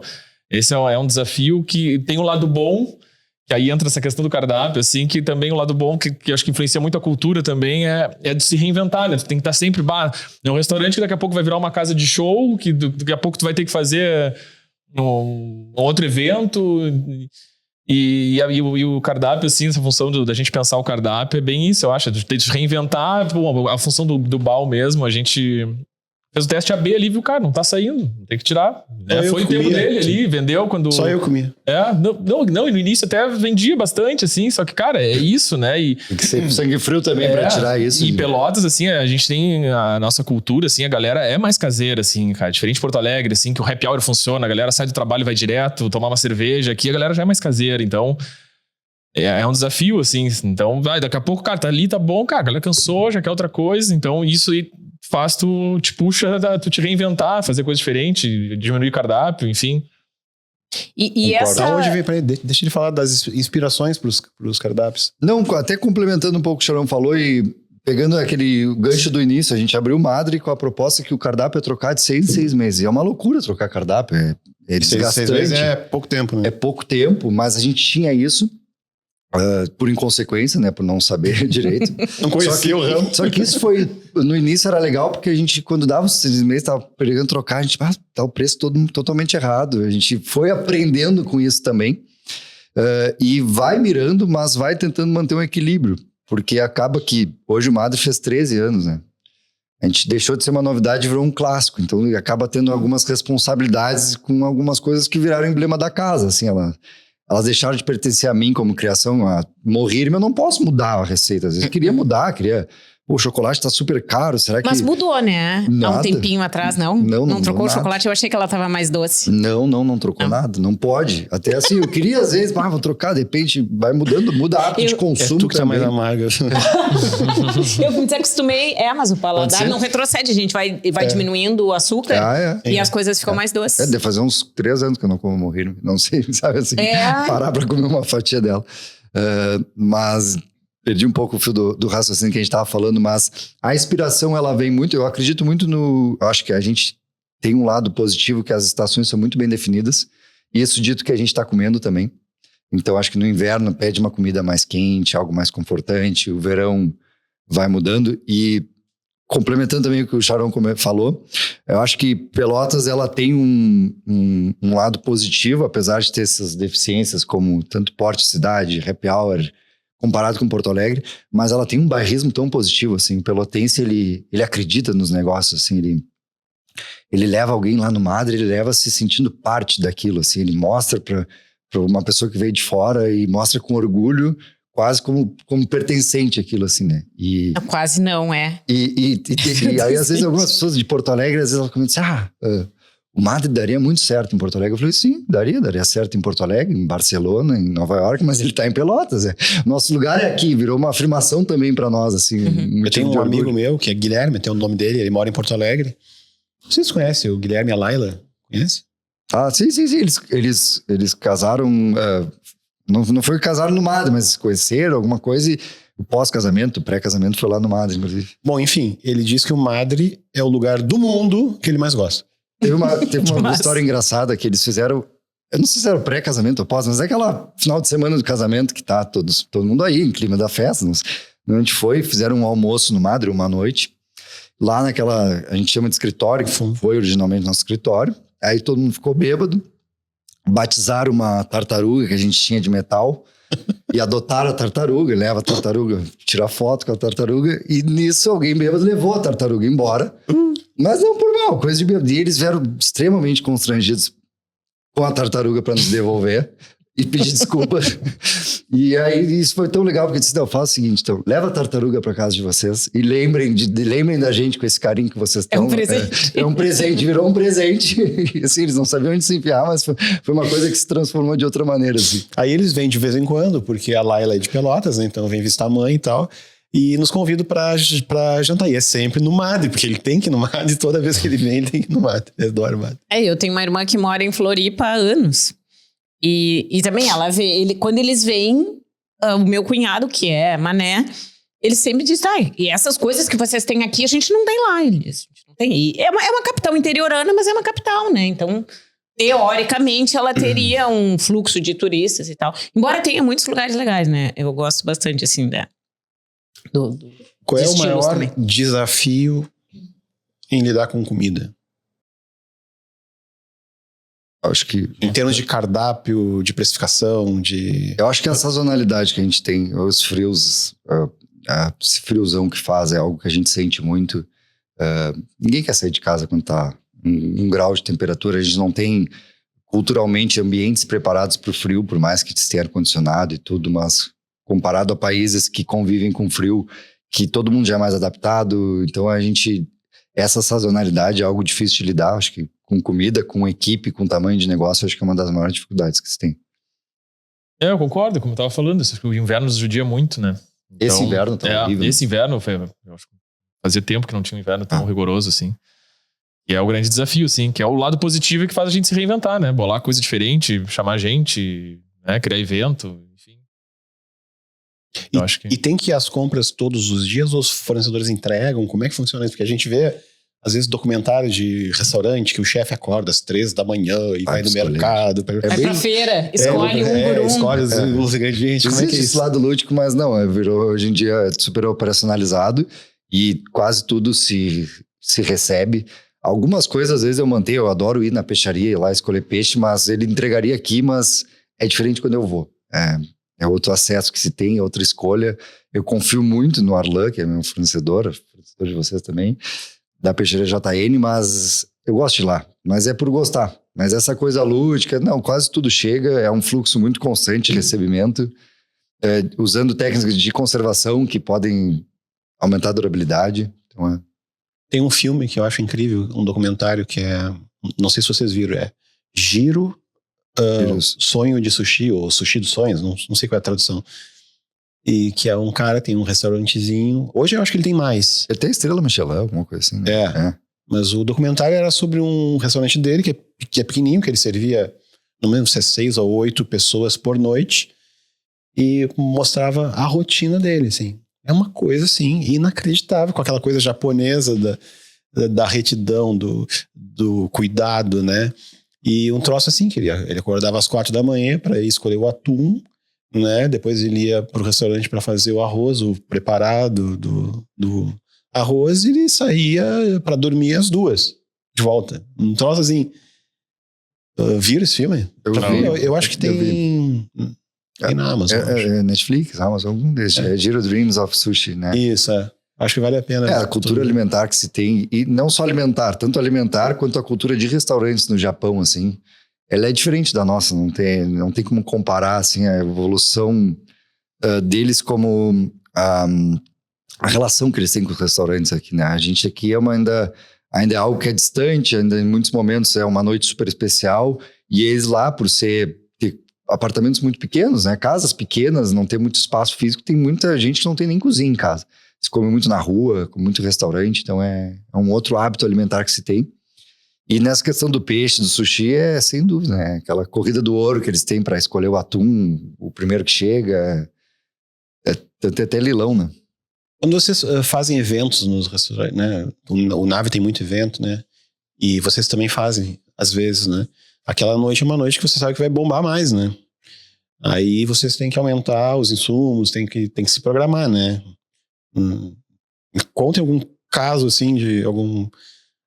Esse é um desafio que tem um lado bom, que aí entra essa questão do cardápio, assim, que também o lado bom, que acho que influencia muito a cultura também, é de se reinventar, né? Tu tem que estar sempre... É um restaurante que daqui a pouco vai virar uma casa de show, que daqui a pouco tu vai ter que fazer um outro evento... E o cardápio, assim, essa função da gente pensar o cardápio é bem isso, eu acho. De reinventar a função do BAU mesmo. A gente fez o teste AB ali, viu, cara, não tá saindo, tem que tirar. Foi o tempo dele ali, vendeu quando... Só eu comia. Não, e no início até vendia bastante, assim, só que, cara, é isso, né? E tem que ser sangue frio também pra tirar isso. E Pelotas, assim, a gente tem a nossa cultura, assim, a galera é mais caseira, assim, cara. Diferente de Porto Alegre, assim, que o happy hour funciona, a galera sai do trabalho e vai direto tomar uma cerveja. Aqui a galera já é mais caseira, então... É um desafio, assim. Então, daqui a pouco, cara, tá ali, tá bom, cara, a galera cansou, já quer outra coisa. Então, isso aí faz tu te reinventar, fazer coisa diferente, diminuir o cardápio, enfim. E essa... Da onde vem pra ele? Deixa ele falar das inspirações pros cardápios. Não, até complementando um pouco o que o Charão falou e pegando aquele gancho do início, a gente abriu o Madre com a proposta que o cardápio é trocar de 6 em 6 meses. E é uma loucura trocar cardápio. É desgastante. 6 meses é pouco tempo, né? É pouco tempo, mas a gente tinha isso. Por inconsequência, né? Por não saber direito. Não conhecia o ramo. Só que isso foi... No início era legal, porque a gente, quando dava os 6 meses, tava pegando trocar, a gente... tá o preço totalmente errado. A gente foi aprendendo com isso também. E vai mirando, mas vai tentando manter um equilíbrio. Porque acaba que... Hoje o Madre fez 13 anos, né? A gente deixou de ser uma novidade e virou um clássico. Então, acaba tendo algumas responsabilidades com algumas coisas que viraram emblema da casa, assim, elas deixaram de pertencer a mim como criação, a morrer, mas eu não posso mudar a receita. Às vezes eu queria mudar, o chocolate tá super caro, será que... Mas mudou, né? Nada. Há um tempinho atrás, não? Não trocou o chocolate, eu achei que ela tava mais doce. Não trocou nada, não pode. Até assim, eu queria às vezes, vou trocar, de repente vai mudando, muda hábito de consumo. É tu que tá mais amarga. Eu me desacostumei, mas o paladar não retrocede, a gente vai diminuindo o açúcar e as coisas ficam mais doces. Deve fazer uns 3 anos que eu não como morrer, não sei, sabe assim, parar pra comer uma fatia dela. Mas... Perdi um pouco o fio do raciocínio que a gente estava falando, mas a inspiração, ela vem muito, eu acredito muito acho que a gente tem um lado positivo, que as estações são muito bem definidas, e isso dito que a gente está comendo também. Então, acho que no inverno pede uma comida mais quente, algo mais confortante, o verão vai mudando, e complementando também o que o Charão falou, eu acho que Pelotas, ela tem um lado positivo, apesar de ter essas deficiências, como tanto porte cidade, happy hour, comparado com Porto Alegre, mas ela tem um bairrismo tão positivo, assim, o pelotense, ele acredita nos negócios, assim, ele leva alguém lá no Madre, ele leva se sentindo parte daquilo, assim, ele mostra para uma pessoa que veio de fora e mostra com orgulho, quase como pertencente aquilo, assim, né? Quase não, E aí, às vezes, algumas pessoas de Porto Alegre, às vezes elas comentam assim, o Madre daria muito certo em Porto Alegre. Eu falei, sim, daria certo em Porto Alegre, em Barcelona, em Nova York, mas ele tá em Pelotas. Nosso lugar é aqui, virou uma afirmação também para nós, assim. Eu tenho um amigo meu, que é Guilherme, tem o nome dele, ele mora em Porto Alegre. Vocês conhecem o Guilherme e a Laila? Conhece? Ah, sim. Eles casaram, não foi casaram no Madre, mas conheceram alguma coisa e o pós-casamento, o pré-casamento foi lá no Madre, inclusive. Bom, enfim, ele diz que o Madre é o lugar do mundo que ele mais gosta. Teve uma história engraçada que eles fizeram, eu não sei se era pré-casamento ou pós, mas é aquela final de semana do casamento que tá todo mundo aí, em clima da festa. A gente foi, fizeram um almoço no Madre uma noite, lá naquela, a gente chama de escritório, que foi originalmente nosso escritório, aí todo mundo ficou bêbado, batizaram uma tartaruga que a gente tinha de metal, e adotaram a tartaruga, leva a tartaruga, tira foto com a tartaruga, e nisso alguém bêbado levou a tartaruga embora, mas não por mal, coisa de bêbado. E eles vieram extremamente constrangidos com a tartaruga para nos devolver e pedir desculpa. E aí isso foi tão legal, porque eu disse, não, faz o seguinte, então, leva a tartaruga para casa de vocês e lembrem da gente com esse carinho que vocês estão. É um presente. É um presente, virou um presente. E, assim, eles não sabiam onde se enfiar, mas foi uma coisa que se transformou de outra maneira, assim. Aí eles vêm de vez em quando, porque a Laila é de Pelotas, né? Então vem visitar a mãe e tal. E nos convidam pra jantar. E é sempre no Madre, porque ele tem que ir no Madre. Toda vez que ele vem, ele tem que ir no Madre. Ele adora o Madre. Eu tenho uma irmã que mora em Floripa há anos. E também ela vê, quando eles vêm, o meu cunhado, que é Mané, ele sempre diz, e essas coisas que vocês têm aqui, a gente não tem lá. Ele diz, a gente não tem. E é uma capital interiorana, mas é uma capital, né? Então, teoricamente, ela teria um fluxo de turistas e tal. Embora tenha muitos lugares legais, né? Eu gosto bastante, assim, Qual é o estilos maior também. desafio em lidar com comida? Acho que... Em termos de cardápio, de precificação, Eu acho que a sazonalidade que a gente tem, os frios, esse friozão que faz é algo que a gente sente muito. Ninguém quer sair de casa quando tá um grau de temperatura. A gente não tem, culturalmente, ambientes preparados para o frio, por mais que tenha ar-condicionado e tudo, mas comparado a países que convivem com frio, que todo mundo já é mais adaptado. Então, essa sazonalidade é algo difícil de lidar, acho que com comida, com equipe, com tamanho de negócio, acho que é uma das maiores dificuldades que se tem. Eu concordo, como eu tava falando, o inverno nos judia muito, né? Então, esse inverno tá horrível. Esse inverno, eu acho que fazia tempo que não tinha um inverno tão rigoroso assim. E é o grande desafio, assim, que é o lado positivo que faz a gente se reinventar, né? Bolar coisa diferente, chamar gente, né? Criar evento, enfim. Eu acho que... E tem que ir às compras todos os dias ou os fornecedores entregam? Como é que funciona isso? Porque a gente vê, às vezes, documentário de restaurante que o chefe acorda às 3 da manhã e vai no mercado. Vai pra feira, escolhe um por um. Escolhe os ingredientes. Como é que é esse isso? lado lúdico, mas não, hoje em dia é super operacionalizado e quase tudo se recebe. Algumas coisas, às vezes, eu mantenho, eu adoro ir na peixaria e lá escolher peixe, mas ele entregaria aqui, mas é diferente quando eu vou. É outro acesso que se tem, outra escolha. Eu confio muito no Arlan, que é meu fornecedor de vocês também, da peixaria JN, mas eu gosto de ir lá. Mas é por gostar. Mas essa coisa lúdica, não, quase tudo chega, é um fluxo muito constante de recebimento, usando técnicas de conservação que podem aumentar a durabilidade. Então, Tem um filme que eu acho incrível, um documentário que é, não sei se vocês viram, é Giro, Sonho de Sushi, ou Sushi dos Sonhos, não sei qual é a tradução. E que é um cara, tem um restaurantezinho. Hoje eu acho que ele tem mais. ele tem estrela Michelin, alguma coisa assim, né? Mas o documentário era sobre um restaurante dele, que é pequenininho, que ele servia, não lembro se é 6 ou 8 pessoas por noite, e mostrava a rotina dele, assim. É uma coisa, assim, inacreditável, com aquela coisa japonesa da retidão, do cuidado, né? E um troço assim, que ele acordava às 4 da manhã para escolher o atum, né? Depois ele ia pro restaurante para fazer o arroz, o preparado do arroz, e ele saía para dormir às 2, de volta. Um troço assim. Viram esse filme? Eu acho que tem na Amazon. Netflix, Amazon, algum desses. É Giro Dreams of Sushi, né? Isso, Acho que vale a pena. A cultura alimentar que se tem, e não só alimentar, tanto alimentar quanto a cultura de restaurantes no Japão, assim, ela é diferente da nossa, não tem como comparar, assim, a evolução deles como a relação que eles têm com os restaurantes aqui, né? A gente aqui ainda ainda é algo que é distante, ainda em muitos momentos é uma noite super especial, e eles lá, por ter apartamentos muito pequenos, né, casas pequenas, não ter muito espaço físico, tem muita gente que não tem nem cozinha em casa. Se come muito na rua, come muito restaurante, então é um outro hábito alimentar que se tem. E nessa questão do peixe, do sushi, sem dúvida, né? Aquela corrida do ouro que eles têm para escolher o atum, o primeiro que chega, tem até leilão, né? Quando vocês fazem eventos nos restaurantes, né? O Nave tem muito evento, né? E vocês também fazem, às vezes, né? Aquela noite é uma noite que você sabe que vai bombar mais, né? Aí vocês têm que aumentar os insumos, tem que se programar, né? Contem algum caso, assim, de algum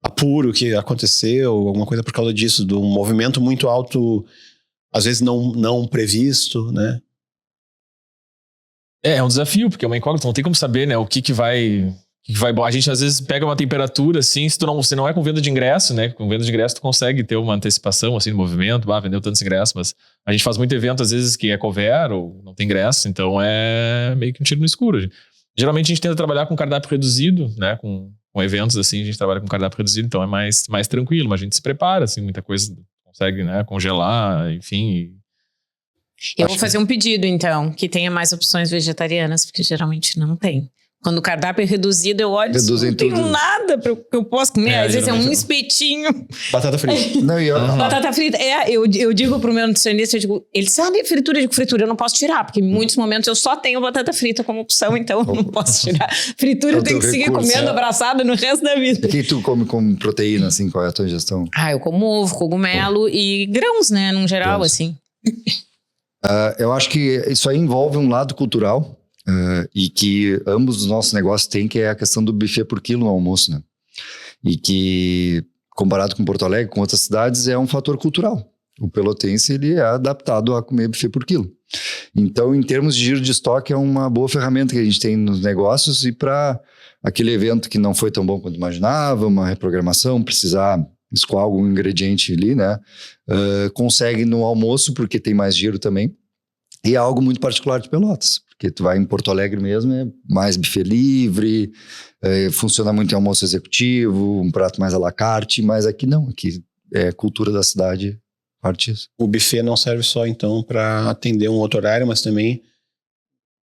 apuro que aconteceu, alguma coisa por causa disso, de um movimento muito alto, às vezes não previsto, né? É um desafio, porque é uma incógnita, não tem como saber, né, o que vai... A gente às vezes pega uma temperatura assim, se não é com venda de ingresso, né? Com venda de ingresso tu consegue ter uma antecipação assim no movimento, vendeu tantos ingressos, mas a gente faz muito evento às vezes que é cover ou não tem ingresso, então é meio que um tiro no escuro. Geralmente a gente tenta trabalhar com cardápio reduzido, né? Com eventos assim, a gente trabalha com cardápio reduzido, então é mais tranquilo, mas a gente se prepara, assim, muita coisa consegue, né, congelar, enfim. Eu vou fazer um pedido, então, que tenha mais opções vegetarianas, porque geralmente não tem. Quando o cardápio é reduzido, eu olho e não tenho nada que eu posso comer. Às vezes é um espetinho. Batata frita. Batata frita. Eu digo pro meu nutricionista, ele sabe fritura, eu digo fritura, eu não posso tirar, porque em muitos momentos eu só tenho batata frita como opção, então eu não posso tirar. Fritura eu tenho que seguir comendo abraçada no resto da vida. O que tu come como proteína, assim, qual é a tua ingestão? Eu como ovo, cogumelo e grãos, né, num geral, assim. Eu acho que isso aí envolve um lado cultural, e que ambos os nossos negócios têm, que é a questão do buffet por quilo no almoço, né? E que, comparado com Porto Alegre, com outras cidades, é um fator cultural. O pelotense, ele é adaptado a comer buffet por quilo. Então, em termos de giro de estoque, é uma boa ferramenta que a gente tem nos negócios, e para aquele evento que não foi tão bom quanto imaginava, uma reprogramação, precisar escoar algum ingrediente ali, né? Consegue no almoço, porque tem mais giro também. E é algo muito particular de Pelotas, porque tu vai em Porto Alegre mesmo, é mais buffet livre, funciona muito em almoço executivo, um prato mais à la carte, mas aqui não, aqui é cultura da cidade, parte disso. O buffet não serve só, então, para atender um outro horário, mas também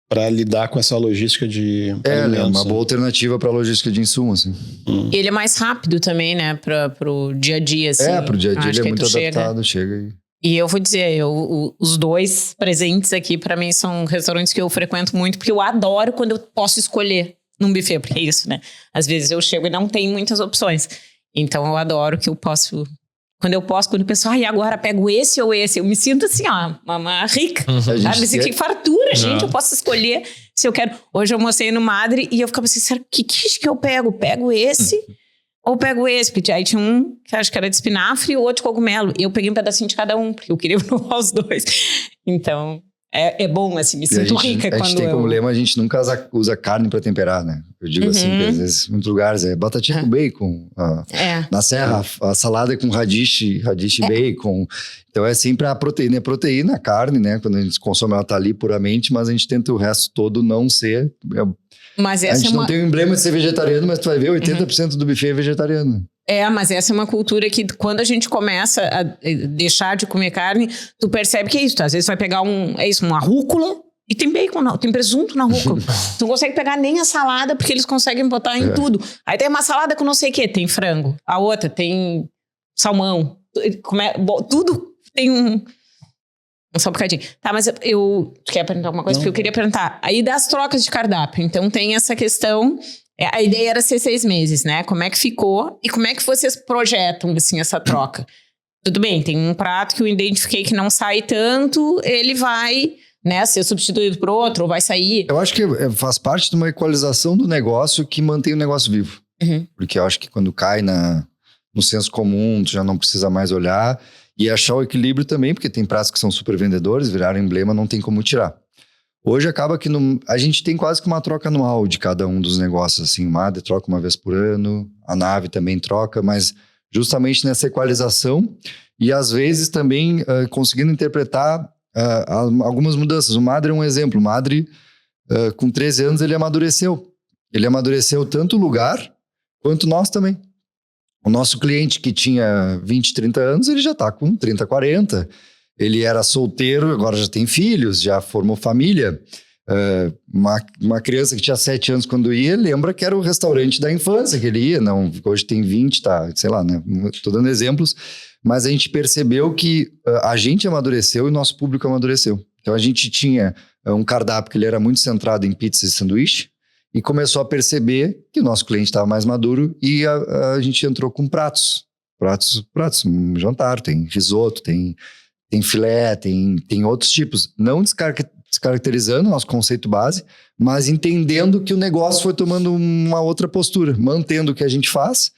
para lidar com essa logística de alimentos, é uma boa alternativa para a logística de insumos. Assim. Ele é mais rápido também, né, pro dia a dia, assim. Pro dia a dia ele é muito adaptado, chega E eu vou dizer, os dois presentes aqui, pra mim, são restaurantes que eu frequento muito, porque eu adoro quando eu posso escolher num buffet, porque é isso, né? Às vezes eu chego e não tem muitas opções. Então eu adoro que eu posso... Quando eu penso, e agora pego esse ou esse? Eu me sinto assim, uma rica, sabe? Assim, que fartura, gente, eu posso escolher se eu quero. Hoje eu almocei no Madre e eu ficava assim, será que eu pego? Pego esse... Ou pego esse, porque aí tinha um que acho que era de espinafre e o outro de cogumelo. E eu peguei um pedacinho de cada um, porque eu queria provar os dois. Então, é bom, assim, me sinto rica quando a gente tem como lema, a gente nunca usa carne para temperar, né? Eu digo assim, que às vezes, em muitos lugares, é batatinha com bacon. Na serra, a salada é com radish bacon. Então, é sempre a proteína. É proteína, a carne, né? Quando a gente consome, ela tá ali puramente, mas a gente tenta o resto todo não ser... Mas essa a gente não tem o emblema de ser vegetariano, mas tu vai ver 80% do buffet é vegetariano. Mas essa é uma cultura que quando a gente começa a deixar de comer carne, tu percebe que é isso. Às vezes vai pegar uma rúcula e tem bacon, tem presunto na rúcula. Tu não consegue pegar nem a salada, porque eles conseguem botar em tudo. Aí tem uma salada com não sei o quê, tem frango. A outra tem salmão. Tudo tem só um bocadinho. Tá, mas tu quer perguntar alguma coisa? Não. Porque eu queria perguntar. Aí das trocas de cardápio. Então tem essa questão... A ideia era ser 6 meses, né? Como é que ficou? E como é que vocês projetam, assim, essa troca? Tudo bem, tem um prato que eu identifiquei que não sai tanto, ele vai, né, ser substituído por outro, ou vai sair. Eu acho que faz parte de uma equalização do negócio que mantém o negócio vivo. Porque eu acho que quando cai no senso comum, tu já não precisa mais olhar. E achar o equilíbrio também, porque tem pratos que são super vendedores, viraram emblema, não tem como tirar. Hoje acaba que a gente tem quase que uma troca anual de cada um dos negócios. Assim, o Madre troca uma vez por ano, a Nave também troca, mas justamente nessa equalização e às vezes também conseguindo interpretar algumas mudanças. O Madre é um exemplo. O Madre, com 13 anos, ele amadureceu. Ele amadureceu tanto o lugar quanto nós também. O nosso cliente que tinha 20, 30 anos, ele já está com 30, 40. Ele era solteiro, agora já tem filhos, já formou família. Uma criança que tinha 7 anos quando ia, lembra que era o restaurante da infância que ele ia. Não, hoje tem 20, tá, sei lá, né? Tô dando exemplos. Mas a gente percebeu que a gente amadureceu e o nosso público amadureceu. Então a gente tinha um cardápio que ele era muito centrado em pizza e sanduíche e começou a perceber que o nosso cliente estava mais maduro e a gente entrou com pratos, um jantar, tem risoto, tem filé, tem outros tipos. Não descaracterizando o nosso conceito base, mas entendendo que o negócio foi tomando uma outra postura, mantendo o que a gente faz,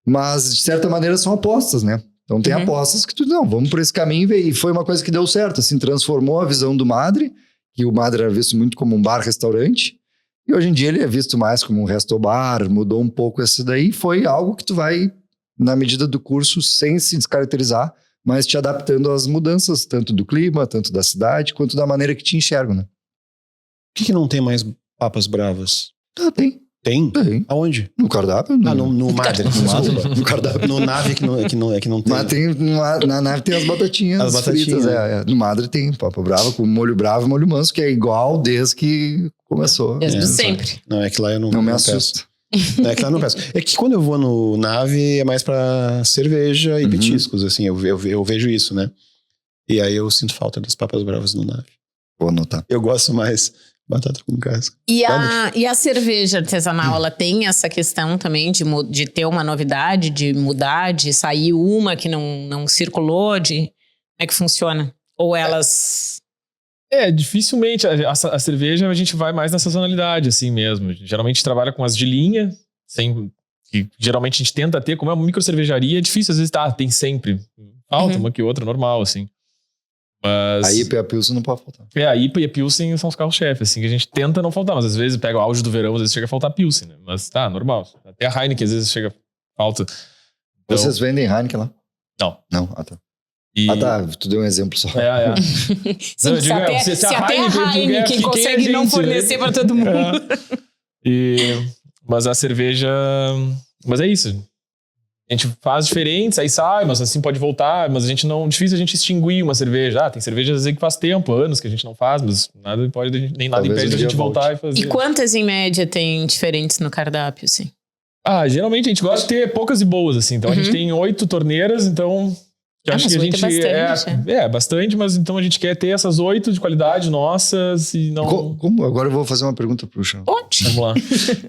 mas de certa maneira são apostas, né? Então tem apostas que vamos por esse caminho e foi uma coisa que deu certo, assim, transformou a visão do Madre, que o Madre era visto muito como um bar-restaurante, e hoje em dia ele é visto mais como um resto-bar, mudou um pouco isso daí, foi algo que tu vai, na medida do curso, sem se descaracterizar, mas te adaptando às mudanças, tanto do clima, tanto da cidade, quanto da maneira que te enxergam, né? Por que não tem mais papas bravas? Tem. Tem? Tem. Aonde? No cardápio? No Madre. No cardápio. No Nave que não tem. Mas na Nave tem as batatinhas fritas. No Madre tem papa brava com molho bravo e molho manso, que é igual desde que começou. Desde sempre. Não, é que lá eu não me peço. assusta. Não, é que lá eu não peço. É que quando eu vou no Nave é mais pra cerveja e petiscos, assim. Eu vejo isso, né? E aí eu sinto falta das papas bravas no Nave. Vou anotar. Eu gosto mais batata com casca. E a cerveja artesanal, ela tem essa questão também de ter uma novidade, de mudar, de sair uma que não circulou, como é que funciona? Ou elas... Dificilmente. A cerveja a gente vai mais na sazonalidade, assim mesmo. Geralmente trabalha com as de linha, que geralmente a gente tenta ter, como é uma micro cervejaria, é difícil, às vezes tem sempre. Falta uma que outra, normal, assim. Mas... A IPA e a Pilsen não pode faltar. A IPA e a Pilsen são os carros-chefe, assim, que a gente tenta não faltar, mas às vezes pega o auge do verão, às vezes chega a faltar a Pilsen, né? Mas normal. Até a Heineken às vezes chega a falta. Então... Vocês vendem Heineken lá? Não. Não, tá. E... tu deu um exemplo só. Sim, não, se até a Heineken consegue não fornecer para todo mundo. Mas a cerveja... Mas é isso. A gente faz diferentes, aí sai, mas assim pode voltar, mas a gente não... Difícil a gente extinguir uma cerveja. Tem cervejas às vezes que faz tempo, anos que a gente não faz, mas nada impede a gente voltar e fazer. E quantas em média tem diferentes no cardápio, assim? Geralmente a gente gosta de ter poucas e boas, assim. Então a gente tem 8 torneiras, então... Eu acho que a gente bastante, mas então a gente quer ter essas 8 de qualidade nossas e não... Agora eu vou fazer uma pergunta pro Chão. Vamos lá.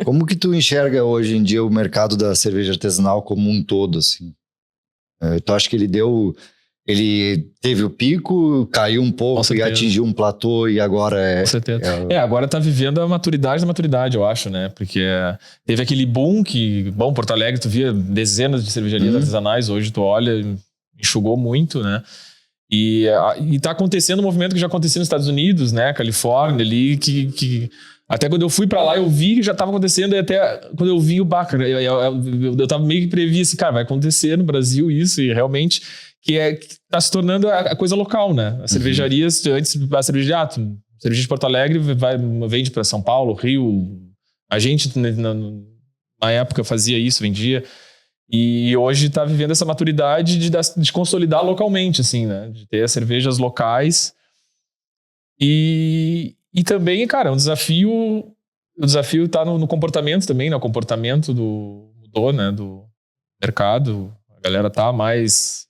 Como que tu enxerga hoje em dia o mercado da cerveja artesanal como um todo, assim? Tu acha que ele teve o pico, caiu um pouco e atingiu um platô e agora Com certeza. Agora tá vivendo a maturidade da maturidade, eu acho, né? Porque teve aquele boom que... Bom, Porto Alegre, tu via dezenas de cervejarias artesanais, hoje tu olha... Enxugou muito, né? E tá acontecendo um movimento que já acontecia nos Estados Unidos, né? Califórnia ali, que até quando eu fui pra lá eu vi que já tava acontecendo e até quando eu vi o Baca, eu tava meio que previ assim, cara, vai acontecer no Brasil isso e realmente que tá se tornando a coisa local, né? As cervejarias, antes a cerveja de Porto Alegre vende pra São Paulo, Rio, a gente na época fazia isso, vendia. E hoje tá vivendo essa maturidade de consolidar localmente, assim, né? De ter as cervejas locais. E também, cara, o desafio tá no comportamento também, né? O comportamento mudou, né? Do mercado. A galera tá mais...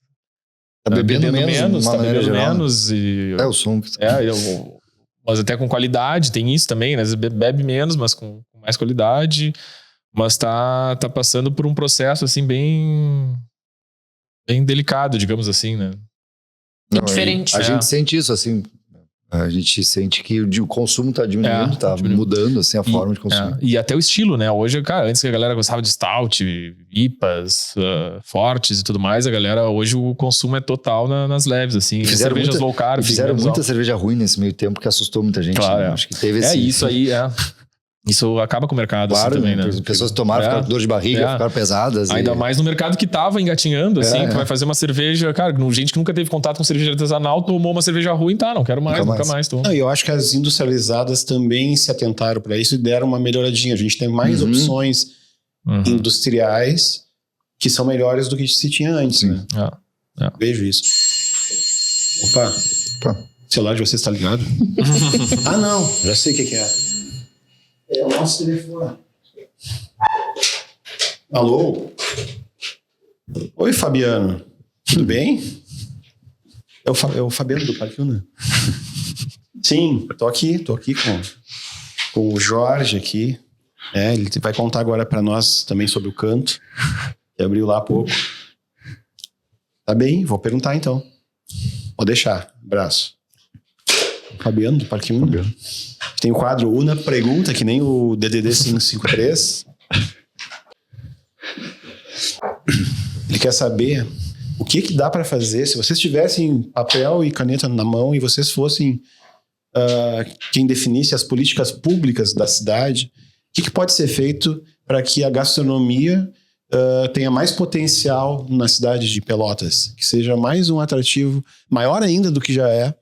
Tá bebendo menos. Tá bebendo geral, menos. E, o som. mas até com qualidade, tem isso também, né? Bebe menos, mas com mais qualidade... Mas tá passando por um processo, assim, bem delicado, digamos assim, né? Diferente. A gente sente isso, assim... A gente sente que o consumo tá diminuindo, mudando, assim, a forma de consumir. E até o estilo, né? Hoje, cara, antes que a galera gostava de stout, IPAs, fortes e tudo mais, a galera, hoje o consumo é total nas leves, assim. Cervejas low carb. Fizeram muita cerveja ruim nesse meio tempo que assustou muita gente. Claro, né? Acho que teve esse... isso aí, Isso acaba com o mercado, claro, assim, também, né? As pessoas tomaram, ficaram com dor de barriga, ficaram pesadas. Ainda mais no mercado que tava engatinhando, assim, tu vai fazer uma cerveja... Cara, gente que nunca teve contato com cerveja artesanal, tomou uma cerveja ruim, não quero mais, nunca mais. Não, eu acho que as industrializadas também se atentaram para isso e deram uma melhoradinha. A gente tem mais opções industriais que são melhores do que se tinha antes, Sim. né? É. Vejo isso. Opa, o celular de vocês tá ligado? Ah, não, já sei o que é. É o nosso telefone. Alô? Oi, Fabiano. Tudo bem? É o Fabiano do Parque Una. Sim, tô aqui com o Jorge aqui. Ele vai contar agora para nós também sobre o canto. Que abriu lá há pouco. Tá bem, vou perguntar então. Vou deixar. Abraço. Fabiano do Parque Una. Tem o quadro Una Pergunta, que nem o DDD 553. Ele quer saber o que dá para fazer se vocês tivessem papel e caneta na mão e vocês fossem quem definisse as políticas públicas da cidade. O que pode ser feito para que a gastronomia tenha mais potencial na cidade de Pelotas, que seja mais um atrativo, maior ainda do que já é,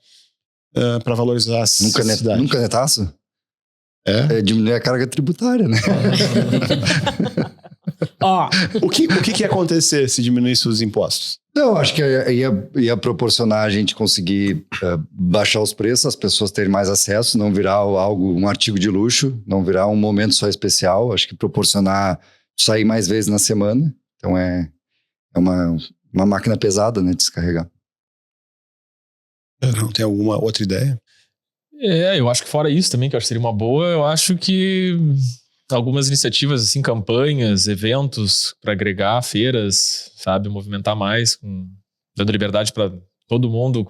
para valorizar a cidade. Num canetaço? É diminuir a carga tributária, né? O que ia acontecer se diminuísse os impostos? Não, acho que ia proporcionar a gente conseguir baixar os preços, as pessoas terem mais acesso, não virar um artigo de luxo, não virar um momento só especial. Acho que proporcionar sair mais vezes na semana. Então é uma máquina pesada, né, de descarregar. Não tem alguma outra ideia? Eu acho que fora isso também, que eu acho que seria uma boa, eu acho que algumas iniciativas, assim, campanhas, eventos para agregar feiras, sabe, movimentar mais, dando liberdade para todo mundo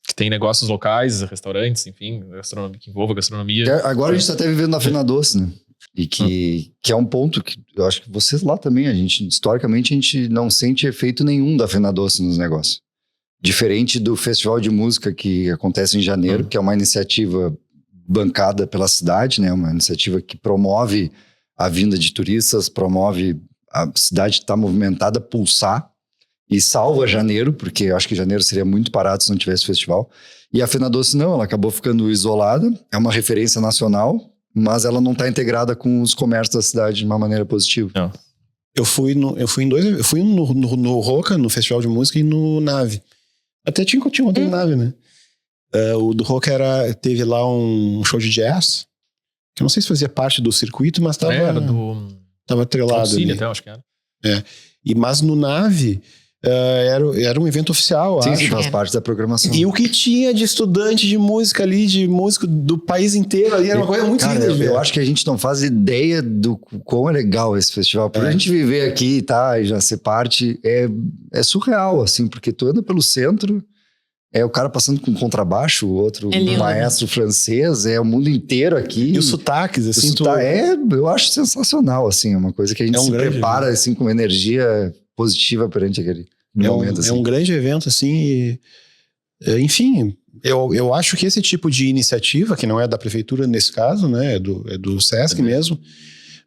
que tem negócios locais, restaurantes, enfim, gastronomia, que envolva gastronomia. Agora a gente está até vivendo na Fena Doce, né? E que é um ponto que eu acho que vocês lá também, historicamente, a gente não sente efeito nenhum da Fena Doce nos negócios. Diferente do Festival de Música que acontece em janeiro, que é uma iniciativa bancada pela cidade, né? Uma iniciativa que promove a vinda de turistas, promove a cidade estar movimentada, pulsar, e salva janeiro, porque eu acho que janeiro seria muito parado se não tivesse festival. E a Fena Doce não, ela acabou ficando isolada, é uma referência nacional, mas ela não está integrada com os comércios da cidade de uma maneira positiva. Não. Eu fui no Roca, no Festival de Música, e no Nave. Até tinha outro no Nave, né? O do Roca teve lá um show de jazz, que eu não sei se fazia parte do circuito, mas tava atrelado Auxílio, ali. até, acho que era. Mas no Nave era um evento oficial, sim, acho. Sim, faz parte da programação. E o que tinha de estudante de música ali, de músico do país inteiro ali, era uma coisa muito linda de ver. Eu acho que a gente não faz ideia do quão é legal esse festival. Por a gente viver aqui, tá, e já ser parte, é surreal, assim, porque tu anda pelo centro, o cara passando com contrabaixo, o outro maestro francês, o mundo inteiro aqui. E os sotaques, assim. Eu acho sensacional, assim, é uma coisa que a gente se prepara, assim, com uma energia positiva perante aquele momento. Assim. É um grande evento, assim, enfim, eu acho que esse tipo de iniciativa, que não é da prefeitura nesse caso, né, é do Sesc mesmo,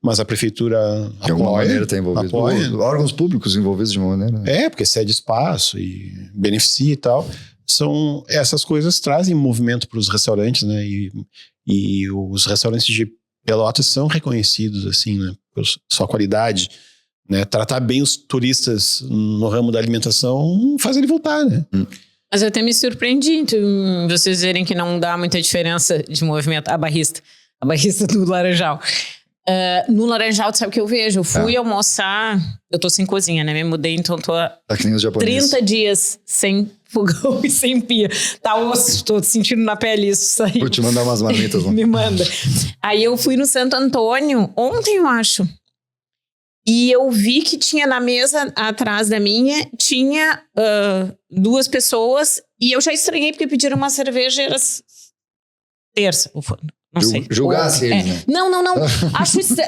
mas a prefeitura de alguma maneira está envolvida. Órgãos públicos envolvidos de uma maneira. Porque cede espaço e beneficia e tal. Essas coisas trazem movimento para os restaurantes, né? E os restaurantes de Pelotas são reconhecidos, assim, né? Por sua qualidade, né? Tratar bem os turistas no ramo da alimentação faz ele voltar, né? Mas eu até me surpreendi vocês verem que não dá muita diferença de movimento. A barrista do Laranjal. No Laranjal, sabe o que eu vejo? Eu fui almoçar, eu tô sem cozinha, né? Me mudei, então tô há 30 dias sem fogão e sem pia. Tá osso, tô sentindo na pele isso saiu. Vou te mandar umas marmitas lá. Me manda. Aí eu fui no Santo Antônio, ontem eu acho. E eu vi que tinha na mesa atrás da minha, tinha 2 pessoas, e eu já estranhei porque pediram uma cerveja, era terça, não sei. Julgasse eles, né? Não.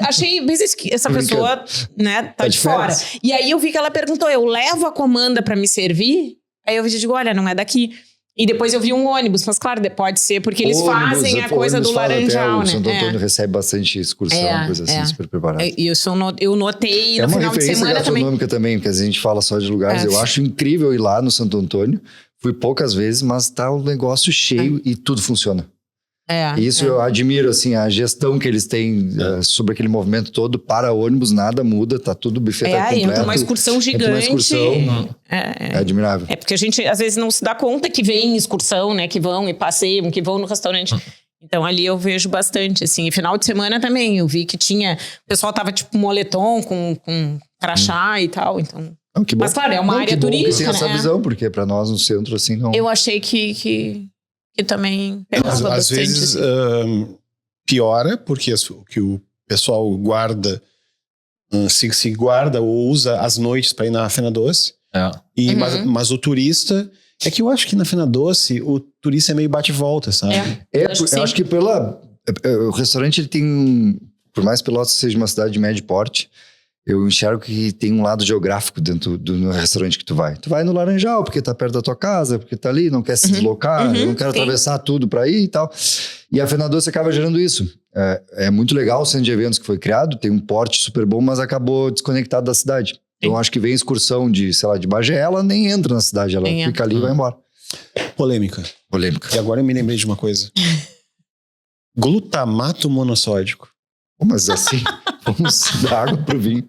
Achei bem que essa pessoa, né, tá de fora. E aí eu vi que ela perguntou, eu levo a comanda pra me servir? Aí eu digo, olha, não é daqui. E depois eu vi um ônibus, mas claro, pode ser, porque eles fazem a coisa do Laranjal, né? O Santo Antônio recebe bastante excursão, coisa assim, super preparada. Eu notei no final de semana também. É uma referência gastronômica também, porque a gente fala só de lugares. Eu acho incrível ir lá no Santo Antônio. Fui poucas vezes, mas tá um negócio cheio e tudo funciona. Isso eu admiro, assim, a gestão que eles têm sobre aquele movimento todo. Para ônibus, nada muda, tá tudo buffet completo. Entra uma excursão gigante. Entra uma excursão, é admirável. É porque a gente, às vezes, não se dá conta que vem excursão, né? Que vão e passeiam, que vão no restaurante. Então, ali eu vejo bastante, assim. E final de semana também, eu vi que tinha... O pessoal tava, tipo, moletom com crachá e tal, então... Não, que bom. Mas, claro, é uma área turística, né? Tem essa visão, porque para nós no centro, assim, não... Eu achei que também pegava às vezes piora, porque que o pessoal guarda, se guarda ou usa as noites para ir na Fena Doce. Mas o turista... É que eu acho que na Fena Doce, o turista é meio bate-volta, sabe? Eu acho que o restaurante ele tem... Por mais Pelotas seja uma cidade de médio porte, eu enxergo que tem um lado geográfico dentro do restaurante que tu vai. Tu vai no Laranjal, porque tá perto da tua casa, porque tá ali, não quer se deslocar, eu não quero atravessar tudo pra ir e tal. E a Fena Doce acaba gerando isso. É muito legal o centro de eventos que foi criado, tem um porte super bom, mas acabou desconectado da cidade. Então acho que vem excursão de, sei lá, de Bagé, ela nem entra na cidade, ela fica ali e vai embora. Polêmica. E agora eu me lembrei de uma coisa. Glutamato monossódico. Mas assim, vamos dar água pro vinho.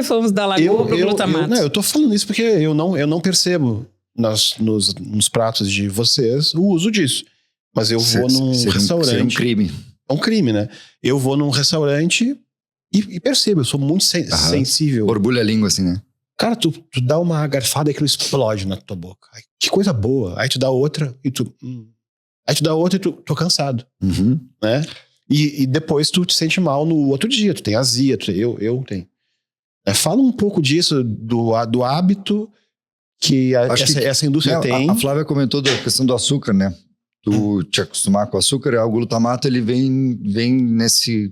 Fomos da lagoa pro glutamato. Eu tô falando isso porque eu não percebo nos pratos de vocês o uso disso. Mas eu vou num restaurante... É um crime. É um crime, né? Eu vou num restaurante e percebo, eu sou muito sensível. Borbulha a língua, assim, né? Cara, tu dá uma garfada e aquilo explode na tua boca. Ai, que coisa boa. Aí tu dá outra e tu... Aí tu dá outra e tu tô cansado. Né? E depois tu te sente mal no outro dia. Tu tem azia, eu tenho. Fala um pouco disso, do hábito que essa indústria tem. A Flávia comentou da questão do açúcar, né? Tu te acostumar com o açúcar, o glutamato ele vem nesse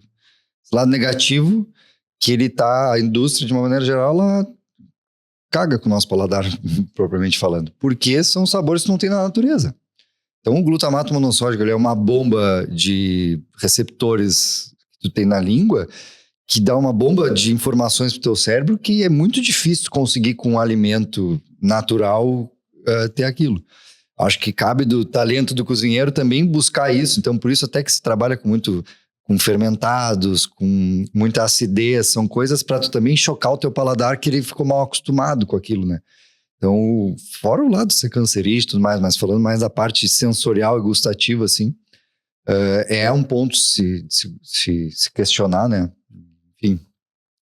lado negativo, que a indústria, de uma maneira geral, ela caga com o nosso paladar, propriamente falando. Porque são sabores que não tem na natureza. Então, o glutamato monossódico ele é uma bomba de receptores que tu tem na língua, que dá uma bomba de informações pro teu cérebro que é muito difícil conseguir com um alimento natural ter aquilo. Acho que cabe do talento do cozinheiro também buscar isso. Então, por isso até que se trabalha com fermentados, com muita acidez, são coisas para tu também chocar o teu paladar, que ele ficou mal acostumado com aquilo, né? Então, fora o lado de ser cancerígeno e tudo mais, mas falando mais da parte sensorial e gustativa, assim, é um ponto se questionar, né? Enfim.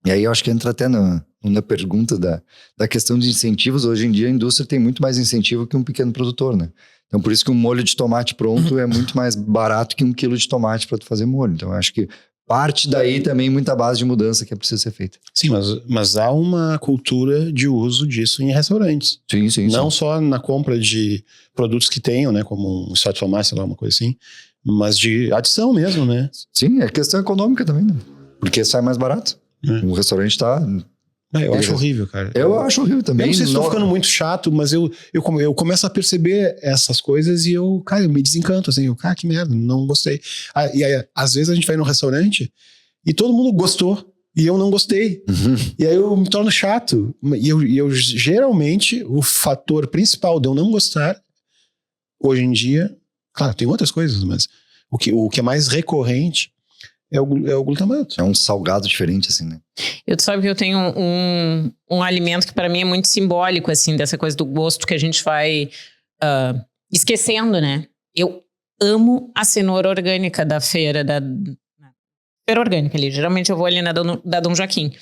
E aí eu acho que entra até na pergunta da questão de incentivos. Hoje em dia a indústria tem muito mais incentivo que um pequeno produtor, né? Então por isso que um molho de tomate pronto é muito mais barato que 1 quilo de tomate para tu fazer molho. Então eu acho que parte daí também muita base de mudança que é preciso ser feita. Sim, mas há uma cultura de uso disso em restaurantes. Sim. Não só na compra de produtos que tenham, né? Como um extrato de tomate, sei lá, uma coisa assim. Mas de adição mesmo, né? Sim, é questão econômica também, né? Porque sai mais barato. O restaurante tá... eu acho horrível, cara. Eu acho horrível também. Eu não sei se estou ficando muito chato, mas eu começo a perceber essas coisas e eu me desencanto, assim. Que merda, não gostei. E aí, às vezes a gente vai num restaurante e todo mundo gostou e eu não gostei. E aí eu me torno chato. E eu geralmente, o fator principal de eu não gostar, hoje em dia, claro, tem outras coisas, mas o que é mais recorrente é o glutamato. É um salgado diferente, assim, né? Eu sabe que eu tenho um alimento que para mim é muito simbólico, assim, dessa coisa do gosto que a gente vai esquecendo, né? Eu amo a cenoura orgânica da feira, feira orgânica ali. Geralmente eu vou ali na da Dom Joaquim.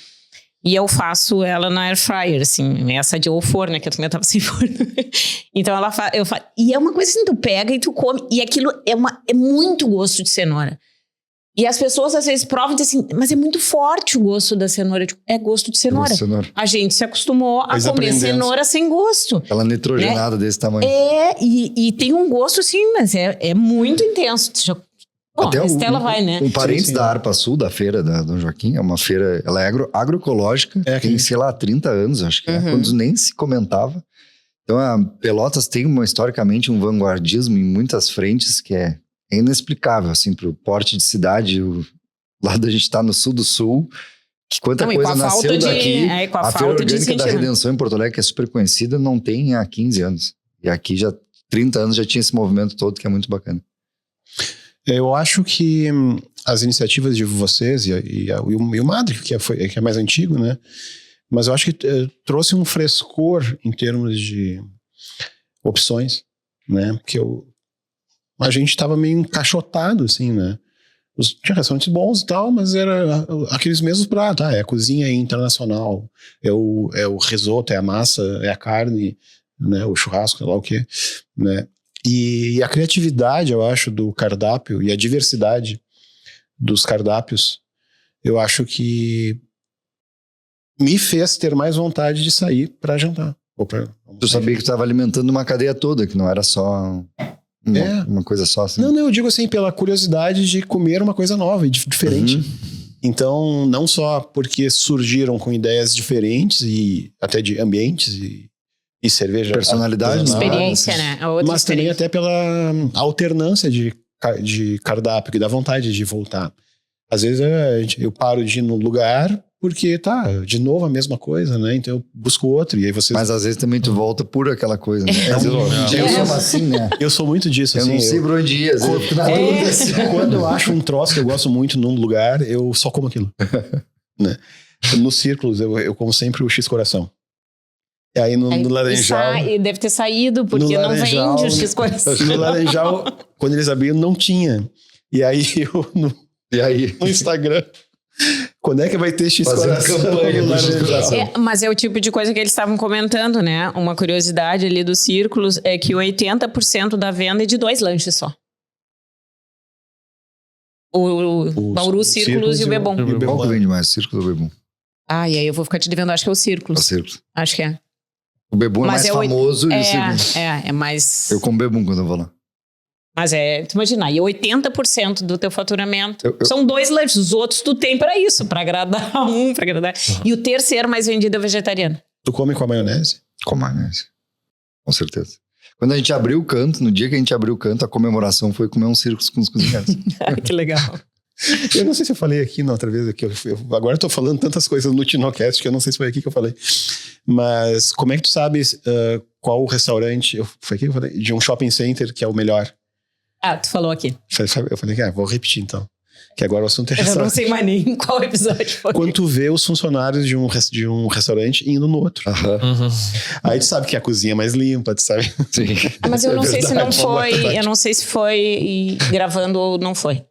E eu faço ela na air fryer, assim, essa de ou forno, que eu também tava sem forno. Então e é uma coisa assim, tu pega e tu come, e aquilo é muito gosto de cenoura. E as pessoas às vezes provam e dizem assim, mas é muito forte o gosto da cenoura. É gosto de cenoura. A gente se acostumou a comer cenoura sem gosto. Aquela nitrogenada desse tamanho. E tem um gosto assim, mas é muito intenso. Até a Estela vai, né? Um parente da Arpa Sul, da feira da Dom Joaquim, é uma feira, ela é agroecológica, tem, sei lá, 30 anos, acho que quando nem se comentava. Então a Pelotas tem historicamente um vanguardismo em muitas frentes que é inexplicável, assim, pro porte de cidade, lá da gente tá no sul do sul, que quanta coisa nasceu daqui. A Feira Orgânica da Redenção em Porto Alegre, que é super conhecida, não tem há 15 anos. E aqui já 30 anos já tinha esse movimento todo, que é muito bacana. Eu acho que as iniciativas de vocês e o Madre, que é mais antigo, né? Mas eu acho que trouxe um frescor em termos de opções, né? Porque a gente estava meio encaixotado, assim, né? Tinha restaurantes bons e tal, mas era aqueles mesmos pratos. É a cozinha internacional, é o risoto, é a massa, é a carne, né? O churrasco, sei lá o quê, né? E a criatividade, eu acho, do cardápio e a diversidade dos cardápios, eu acho que me fez ter mais vontade de sair para jantar. Tu sabia que tu estava alimentando uma cadeia toda, que não era só uma coisa só. Assim. Não, eu digo assim, pela curiosidade de comer uma coisa nova e diferente. Então, não só porque surgiram com ideias diferentes e até de ambientes e cerveja. Personalidade. Experiência, né? Mas também até pela alternância de cardápio, que dá vontade de voltar. Às vezes eu paro de ir num lugar porque de novo a mesma coisa, né? Então eu busco outro e aí vocês... Mas às vezes também tu volta por aquela coisa, né? Eu sou assim, né? Eu sou muito disso, eu assim. não sei por onde ir, às vezes eu fico na dúvida, assim. Quando eu acho um troço que eu gosto muito num lugar, eu só como aquilo. Né? Nos círculos, eu como sempre o X-coração. E aí no Laranjal... E deve ter saído, porque não vende o X-coração. No Laranjal, quando eles abriram, não tinha. E aí no Instagram... Quando é que vai ter X-coração? Mas é o tipo de coisa que eles estavam comentando, né? Uma curiosidade ali dos círculos é que 80% da venda é de 2 lanches só. O Bauru Círculos e o Bebom. Qual que vende mais? Círculo ou Bebom? E aí eu vou ficar te devendo, acho que é o Círculos. O Círculos. Acho que é. O Bebom é mais famoso e o Círculo. É mais... Eu como Bebom quando eu vou lá. Mas tu imagina, e 80% do teu faturamento são 2 lanches. Os outros tu tem pra isso, pra agradar pra agradar. E o terceiro mais vendido é o vegetariano. Tu come com a maionese? Com maionese. Com certeza. Quando a gente abriu o canto, no dia que a gente abriu o canto, a comemoração foi comer um círculo com os cozinheiros. Que legal. Eu não sei se eu falei aqui na outra vez, agora eu tô falando tantas coisas no Tinocast que eu não sei se foi aqui que eu falei. Mas como é que tu sabes qual o restaurante, foi aqui que eu falei, de um shopping center que é o melhor? Tu falou aqui. Eu falei, vou repetir então. Que agora o assunto é restaurante. Eu não sei mais nem em qual episódio foi. Quando tu vê os funcionários de um restaurante indo no outro. Aí tu sabe que a cozinha é mais limpa, tu sabe? Sim. Mas eu não sei se não foi. Eu não sei se foi gravando ou não foi.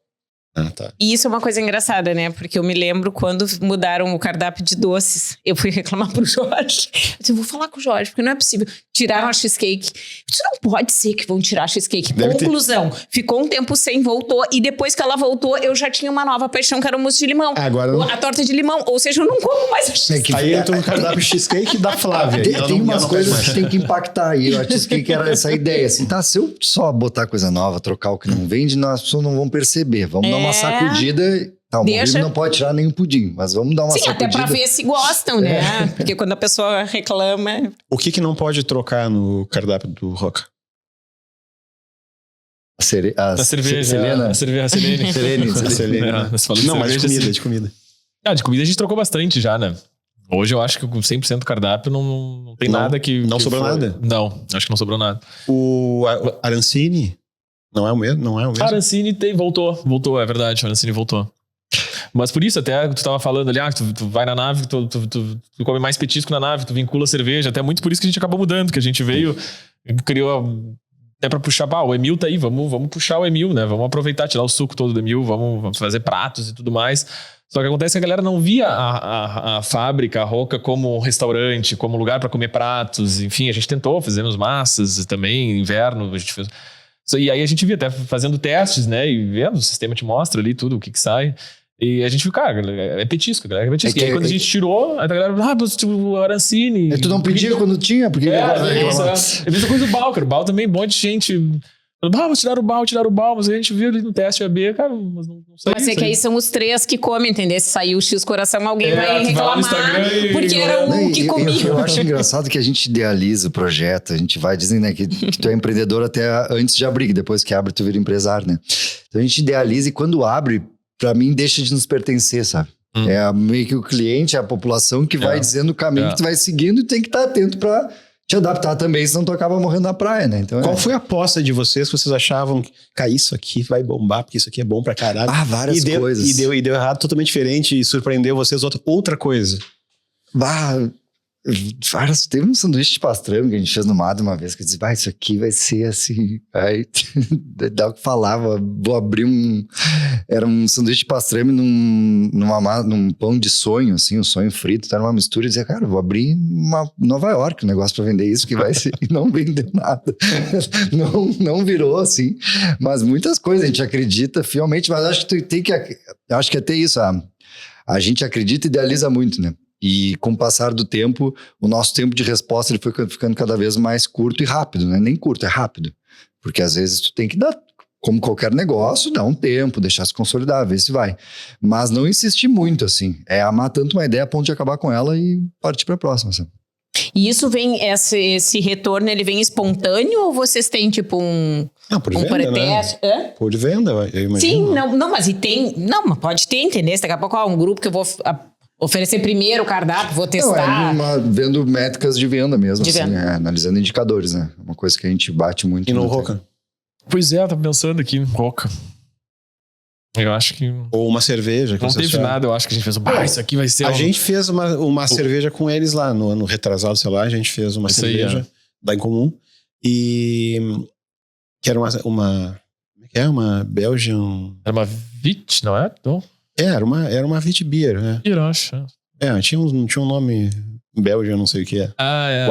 Tá. E isso é uma coisa engraçada, né? Porque eu me lembro quando mudaram o cardápio de doces. Eu fui reclamar pro Jorge. Eu disse, vou falar com o Jorge, porque não é possível. Tiraram a cheesecake. Isso não pode ser que vão tirar a cheesecake. Conclusão. Ficou um tempo sem, voltou. E depois que ela voltou, eu já tinha uma nova paixão, que era o mousse de limão. A torta de limão. Ou seja, eu não como mais a cheesecake. Aí entra no cardápio cheesecake da Flávia. Tem umas coisas que tem que impactar aí. A cheesecake era essa ideia. Assim, se eu só botar coisa nova, trocar o que não vende, as pessoas não vão perceber. Vamos dar uma sacudida. O Murilo não pode tirar nenhum pudim, mas vamos dar uma sacudida. Sim, até pra ver se gostam, né? Porque quando a pessoa reclama... O que não pode trocar no cardápio do Roca? A cerveja. Selena. A Selene. Selene. Não, mas de comida. De comida a gente trocou bastante já, né? Hoje eu acho que com 100% do cardápio não tem nada que... Não sobrou nada? Não, acho que não sobrou nada. O Arancini... Não é o mesmo? Arancini voltou, é verdade, Arancini voltou. Mas por isso, até tu tava falando ali, tu vai na nave, tu come mais petisco na nave, tu vincula cerveja, até muito por isso que a gente acabou mudando, que a gente criou até pra puxar, o Emil tá aí, vamos puxar o Emil, né? Vamos aproveitar, tirar o suco todo do Emil, vamos fazer pratos e tudo mais. Só que acontece que a galera não via a fábrica, a Roca, como um restaurante, como lugar para comer pratos, enfim, a gente tentou, fizemos massas também, inverno, a gente fez... E aí a gente via até fazendo testes, né? E vendo, o sistema te mostra ali tudo, o que sai. E a gente viu, cara, é petisco, galera, é petisco. E aí quando a gente tirou, a galera, o Arancini... Tu não pedia quando tinha? Porque a mesma coisa do Bal, cara. O Bal também, um monte de gente... Vamos tirar o Bal, mas a gente viu ali no teste AB, cara, mas não saiu. Mas é que aí são os 3 que comem, entendeu? Se saiu o X-coração, alguém vai reclamar, porque era um que comia. Eu acho engraçado que a gente idealiza o projeto, a gente vai dizendo, né, que tu é empreendedor até antes de abrir, depois que abre tu vira empresário, né? Então a gente idealiza e quando abre, pra mim deixa de nos pertencer, sabe? É meio que o cliente, a população que vai dizendo o caminho que tu vai seguindo e tem que estar atento pra te adaptar também, senão tu acaba morrendo na praia, né? Então, Qual foi a aposta de vocês que vocês achavam que isso aqui vai bombar, porque isso aqui é bom pra caralho? Várias coisas. E deu errado totalmente diferente e surpreendeu vocês outra coisa. Teve um sanduíche de pastrame que a gente fez no Mado uma vez, que eu disse, isso aqui vai ser assim. Aí dá o que falava, vou abrir era um sanduíche de pastrame num pão de sonho, assim, um sonho frito, era uma mistura, e dizia, cara, vou abrir Nova York, um negócio pra vender isso, que vai ser, e não vendeu nada. Não virou, assim, mas muitas coisas a gente acredita fielmente, mas acho que acho que até isso, a gente acredita e idealiza muito, né? E com o passar do tempo, o nosso tempo de resposta ele foi ficando cada vez mais curto e rápido, né? Nem curto, é rápido. Porque às vezes tu tem que dar, como qualquer negócio, dar um tempo, deixar se consolidar, ver se vai. Mas não insistir muito, assim. É amar tanto uma ideia a ponto de acabar com ela e partir para a próxima, assim. E isso vem, esse retorno, ele vem espontâneo ou vocês têm tipo por venda, pretexto? Né? Por venda, eu imagino. Sim, não, mas e tem... Não, mas pode ter, entendeu? Daqui a pouco um grupo que eu vou... oferecer primeiro o cardápio, vou testar. Vendo métricas de venda mesmo, de venda. Analisando indicadores, né? Uma coisa que a gente bate muito. E no Roca? Pois é, eu tava pensando aqui, Roca. Eu acho que... Ou uma cerveja. Que não teve nada, eu acho que a gente fez isso aqui vai ser... A gente fez uma cerveja com eles lá, no ano retrasado, sei lá, a gente fez uma cerveja da Incomum, e que era uma Belgian... Era uma Vit, não é? Não. Era uma Wheat Beer, né? Eu acho. Tinha um nome Belgian, não sei o que é.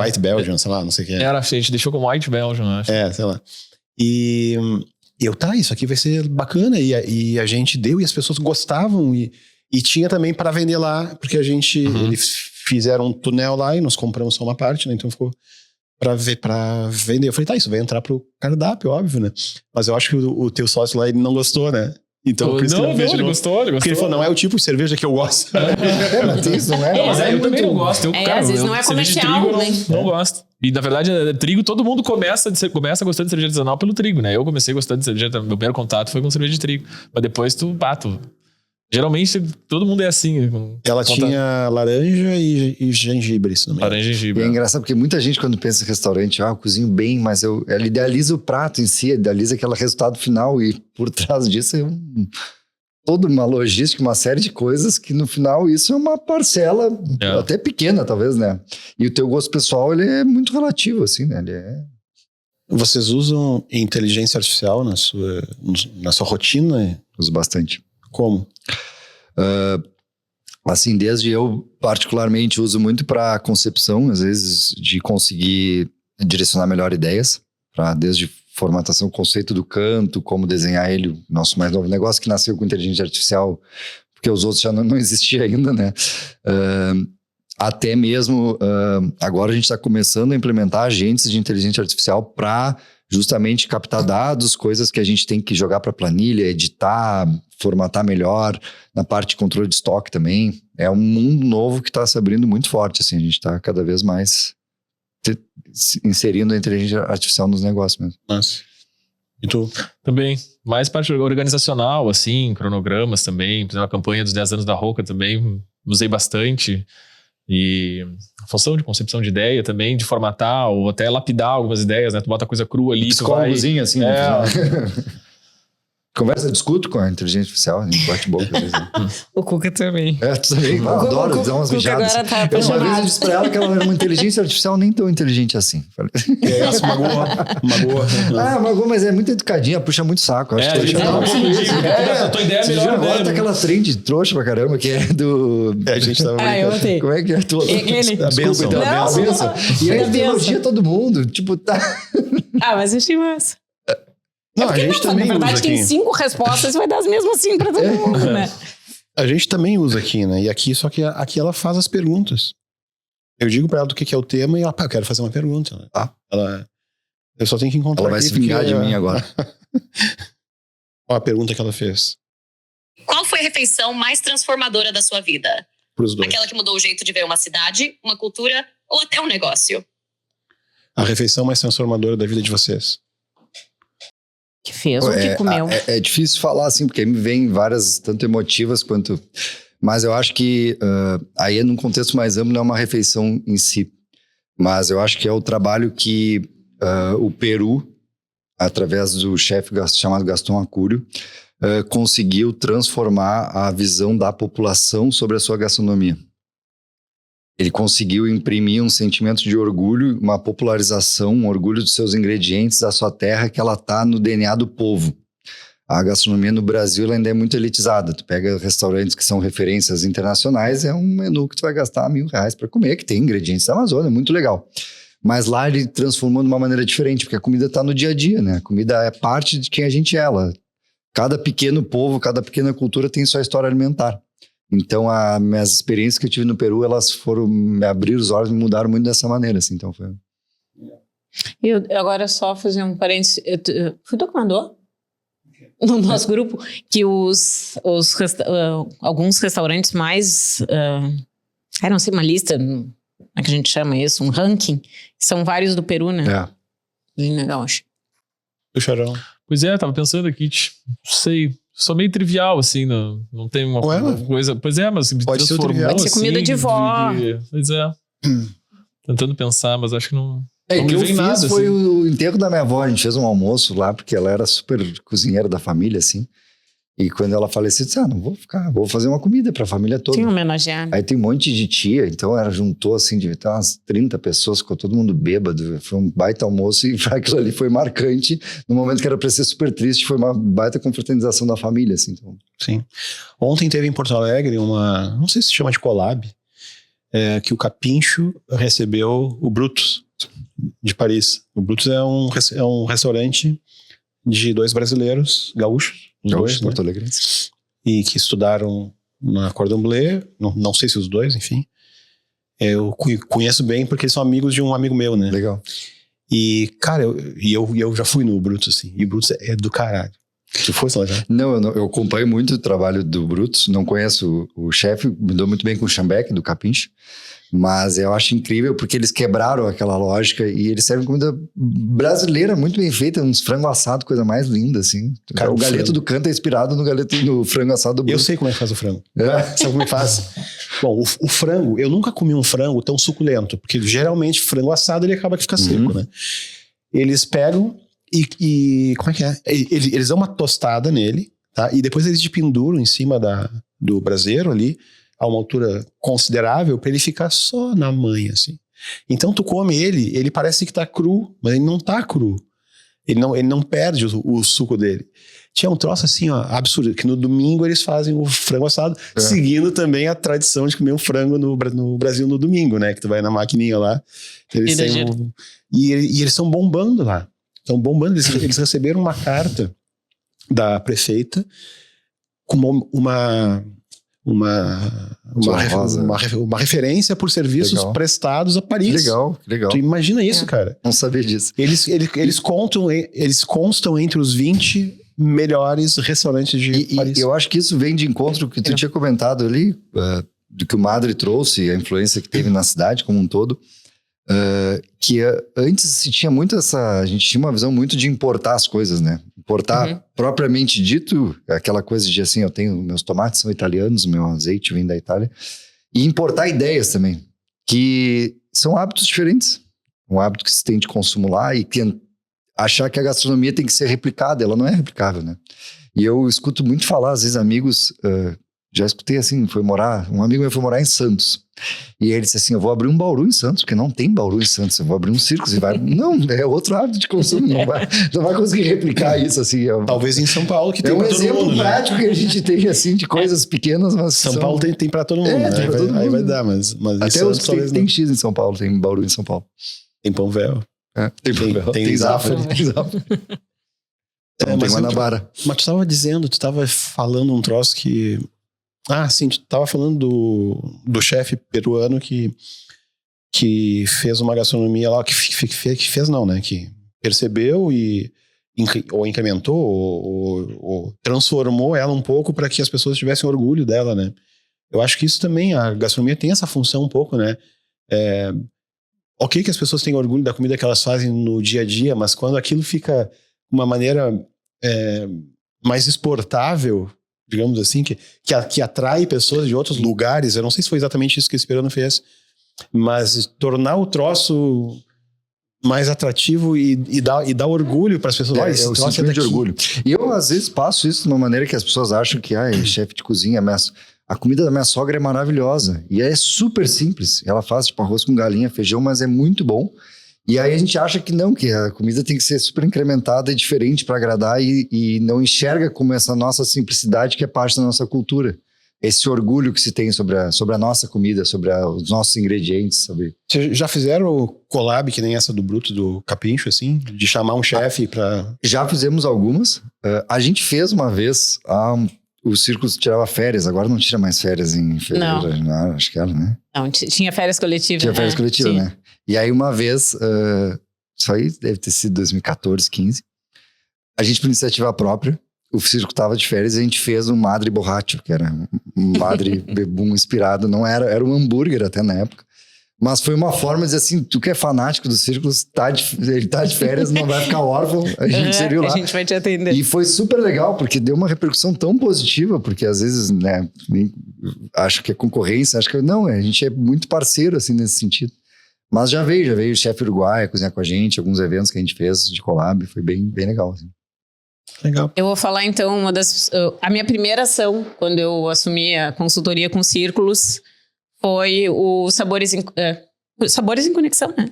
White Belgian, sei lá, não sei o que é. A gente deixou como White Belgian, acho. Sei lá. E isso aqui vai ser bacana. E a gente deu e as pessoas gostavam. E tinha também para vender lá, porque eles fizeram um túnel lá e nós compramos só uma parte, né? Então ficou para vender. Eu falei, isso vai entrar pro cardápio, óbvio, né? Mas eu acho que o teu sócio lá, ele não gostou, né? Então, por isso que ele gostou. Porque ele falou, não é o tipo de cerveja que eu gosto. Mas isso não é. Mas eu também não gosto. Às vezes não é comercial, né? Não gosto. E na verdade, trigo, todo mundo começa gostando de cerveja artesanal pelo trigo, né? Eu comecei gostando de cerveja, meu primeiro contato foi com cerveja de trigo. Mas depois geralmente todo mundo é assim. Ela tinha laranja e gengibre, se não me engano. Laranja e gengibre. E é engraçado porque muita gente quando pensa em restaurante, eu cozinho bem, mas ela idealiza o prato em si, idealiza aquele resultado final e por trás disso é toda uma logística, uma série de coisas que no final isso é uma parcela até pequena talvez, né? E o teu gosto pessoal ele é muito relativo assim, né? Vocês usam inteligência artificial na sua rotina? Uso bastante. Como? Assim, desde eu particularmente uso muito para concepção, às vezes de conseguir direcionar melhor ideias, desde formatação, conceito do canto, como desenhar ele, o nosso mais novo negócio que nasceu com inteligência artificial, porque os outros já não existiam ainda, né? Até mesmo agora a gente está começando a implementar agentes de inteligência artificial para justamente captar dados, coisas que a gente tem que jogar para planilha, editar, formatar melhor, na parte de controle de estoque também. É um mundo novo que está se abrindo muito forte, assim, a gente está cada vez mais inserindo a inteligência artificial nos negócios mesmo. Nossa. E tu? Também, mais parte organizacional, assim, cronogramas também, por exemplo, a campanha dos 10 anos da Roca também, usei bastante. E a função de concepção de ideia também, de formatar ou até lapidar algumas ideias, né? Tu bota coisa crua ali, psicólogozinho, assim, né? Conversa, discuto com a inteligência artificial, a gente bate boca. O Cuca também. Tu também, eu adoro dar umas mijadas. Agora tá uma vez eu disse pra ela que ela era uma inteligência artificial nem tão inteligente assim. Essa magoa. Magoa, mas é muito educadinha, puxa muito saco. Acho que a tua ideia é melhor. Agora tá aquela trend trouxa pra caramba, que é do... A gente tava brincando. Como é que é a tua? A benção. A benção. E aí elogia todo mundo, tipo, tá... Mas eu achei massa. Não, a gente também usa aqui. Na verdade, tem 5 respostas e vai dar as mesmas assim pra todo mundo, né? A gente também usa aqui, né? E aqui, só que aqui ela faz as perguntas. Eu digo pra ela do que é o tema e ela, eu quero fazer uma pergunta. Eu só tenho que encontrar. Ela vai se vingar de mim agora. Olha a pergunta que ela fez. Qual foi a refeição mais transformadora da sua vida? Pros dois. Aquela que mudou o jeito de ver uma cidade, uma cultura ou até um negócio? A refeição mais transformadora da vida de vocês. Que fez ou que comeu? É difícil falar assim, porque me vem várias, tanto emotivas quanto... Mas eu acho que aí num contexto mais amplo não é uma refeição em si. Mas eu acho que é o trabalho que o Peru, através do chefe chamado Gastão Acúrio, conseguiu transformar a visão da população sobre a sua gastronomia. Ele conseguiu imprimir um sentimento de orgulho, uma popularização, um orgulho dos seus ingredientes, da sua terra, que ela está no DNA do povo. A gastronomia no Brasil ela ainda é muito elitizada. Tu pega restaurantes que são referências internacionais, é um menu que tu vai gastar R$1.000 para comer, que tem ingredientes da Amazônia, é muito legal. Mas lá ele transformou de uma maneira diferente, porque a comida está no dia a dia, né? A comida é parte de quem a gente é. Cada pequeno povo, cada pequena cultura tem sua história alimentar. Então, as minhas experiências que eu tive no Peru, elas foram me abrir os olhos, me mudaram muito dessa maneira, assim. Então, foi... Eu agora só fazer um parênteses. Fui tu que mandou? No nosso grupo, que alguns restaurantes mais... não sei, uma lista, como é que a gente chama isso? Um ranking. São vários do Peru, né? Bem legal, acho. O Charão. Pois é, tava pensando aqui, não sei, sou meio trivial, assim, não tem uma coisa... Pois é, mas pode ser trivial. Pode ser comida de vó. Pois é. Tentando pensar, mas acho que não... O que eu fiz foi o enterro da minha avó. A gente fez um almoço lá, porque ela era super cozinheira da família, assim. E quando ela faleceu, eu disse, não vou ficar, vou fazer uma comida pra família toda. Tem homenagear. Aí tem um monte de tia, então ela juntou, assim, devia ter umas 30 pessoas, ficou todo mundo bêbado. Foi um baita almoço e aquilo ali foi marcante. No momento que era pra ser super triste, foi uma baita confraternização da família, assim. Então. Sim. Ontem teve em Porto Alegre não sei se chama de collab, que o Capincho recebeu o Brutus, de Paris. O Brutus é um restaurante de 2 brasileiros, gaúchos, Porto Alegrenses. E que estudaram na Cordon Bleu, não sei se os dois, enfim. Eu conheço bem porque eles são amigos de um amigo meu, né? Legal. E, cara, eu já fui no Brutus, assim, e o Brutus é do caralho. Tu fosse lá já? Não, eu acompanho muito o trabalho do Brutus, não conheço o chefe, me dou muito bem com o Chambeck, do Capincho, mas eu acho incrível porque eles quebraram aquela lógica e eles servem comida brasileira muito bem feita, uns frango assado, coisa mais linda, assim. Cara, o galeto do Canto é inspirado no frango assado do Brutus. Eu sei como é que faz o frango. Sabe como é que faz? Bom, o frango, eu nunca comi um frango tão suculento, porque geralmente frango assado ele acaba que fica seco, né? Eles pegam e como é que é? Eles dão uma tostada nele, tá? E depois eles penduram em cima do braseiro ali, a uma altura considerável, para ele ficar só na manha, assim. Então tu come ele parece que tá cru, mas ele não tá cru. Ele não perde o suco dele. Tinha um troço assim, ó, absurdo, que no domingo eles fazem o frango assado, seguindo também a tradição de comer um frango no Brasil no domingo, né? Que tu vai na maquininha lá. Eles e eles estão bombando lá. Estão bombando. Eles receberam uma carta da prefeita com uma referência por serviços prestados a Paris. Legal. Tu imagina isso, cara? Não sabia disso. Eles constam entre os 20 melhores restaurantes de Paris. E eu acho que isso vem de encontro que tu tinha comentado ali, do que o Madre trouxe, a influência que teve na cidade como um todo, que antes se tinha muito a gente tinha uma visão muito de importar as coisas, né? Importar propriamente dito, aquela coisa de assim, eu tenho meus tomates são italianos, meu azeite vem da Itália, e importar ideias também, que são hábitos diferentes, um hábito que se tem de consumo lá e que achar que a gastronomia tem que ser replicada, ela não é replicável, né? E eu escuto muito falar, às vezes amigos, já escutei assim, um amigo meu foi morar em Santos. E ele disse assim, eu vou abrir um Bauru em Santos, porque não tem Bauru em Santos, eu vou abrir um Circos e vai... Não, é outro hábito de consumo, não vai conseguir replicar isso, assim. Talvez em São Paulo, que tem pra todo mundo. É um exemplo prático, né? Que a gente tem, assim, de coisas pequenas, mas... São Paulo tem pra todo mundo, né? Tem pra todo mundo. Aí vai dar, mas até os tem X em São Paulo, tem Bauru em São Paulo. Tem Pão Véu. Tem Zafari. Tem Guanabara. Mas tu tava falando um troço que... sim, tu tava falando do chefe peruano que fez uma gastronomia lá, que fez não, né? Que percebeu ou incrementou ou transformou ela um pouco para que as pessoas tivessem orgulho dela, né? Eu acho que isso também, a gastronomia tem essa função um pouco, né? Ok que as pessoas têm orgulho da comida que elas fazem no dia a dia, mas quando aquilo fica de uma maneira mais exportável, digamos assim, que atrai pessoas de outros lugares, eu não sei se foi exatamente isso que esse peruano fez, Mas tornar o troço mais atrativo e dar orgulho para as pessoas. Olha, esse o troço sentimento de daqui. orgulho. E eu, às vezes, passo isso de uma maneira que as pessoas acham que, chefe de cozinha, a comida da minha sogra é maravilhosa. E é super simples. Ela faz, tipo, arroz com galinha, feijão, mas é muito bom. E aí a gente acha que não, que a comida tem que ser super incrementada e diferente para agradar e não enxerga como essa nossa simplicidade que é parte da nossa cultura. Esse orgulho que se tem sobre a nossa comida, sobre os nossos ingredientes, sabe? Vocês já fizeram collab que nem essa do Bruto, do Capincho, assim? De chamar um chefe para... Já fizemos algumas. A gente fez uma vez, o Círculos tirava férias, agora não tira mais férias em fevereiro. Não, acho que era, né? Não, tinha férias coletivas. Tinha férias coletivas, sim. né? E aí uma vez, isso aí deve ter sido 2014, 15, a gente por iniciativa própria, o Circo tava de férias e a gente fez um Madre Borracho, que era um Madre Bebum inspirado, era um hambúrguer até na época. Mas foi uma forma de dizer assim, tu que é fanático dos círculos, ele tá de férias, não vai ficar órfão, a gente serviu lá. A gente vai te atender. E foi super legal, porque deu uma repercussão tão positiva, porque às vezes, né, acho que é concorrência, acho que não, a gente é muito parceiro, assim, nesse sentido. Mas já veio o chefe uruguaio cozinhar com a gente, alguns eventos que a gente fez de collab, foi bem, bem legal, assim. Legal. Eu vou falar então a minha primeira ação quando eu assumi a consultoria com Círculos foi o Sabores em Conexão, né?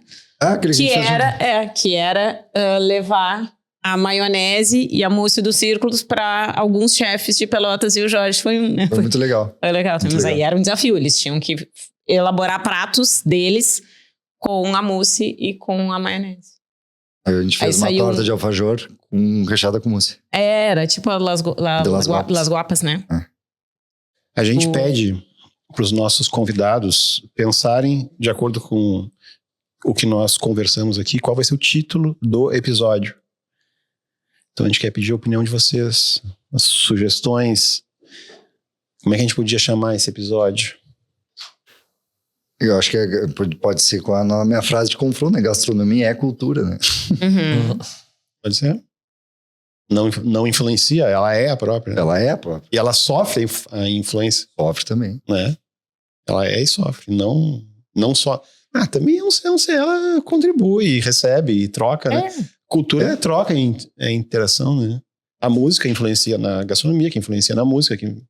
Que era levar a maionese e a mousse dos Círculos para alguns chefes de Pelotas e o Jorge foi muito legal. Foi legal, mas aí era um desafio, eles tinham que elaborar pratos deles com a mousse e com a maionese. A gente fez uma torta de alfajor recheada com mousse. Era tipo Las Guapas, né? A gente pede para os nossos convidados pensarem, de acordo com o que nós conversamos aqui, qual vai ser o título do episódio. Então a gente quer pedir a opinião de vocês, as sugestões. Como é que a gente podia chamar esse episódio? Eu acho que pode ser com a minha frase de confronto, né? Gastronomia é cultura, né? Uhum. Pode ser? Não influencia, ela é a própria. Né? Ela é a própria. E ela sofre a influência. Sofre também. Né? Ela é e sofre. Não só... também ela contribui, recebe e troca, né? Cultura é troca, é interação, né? A música influencia na gastronomia, que influencia na música, que...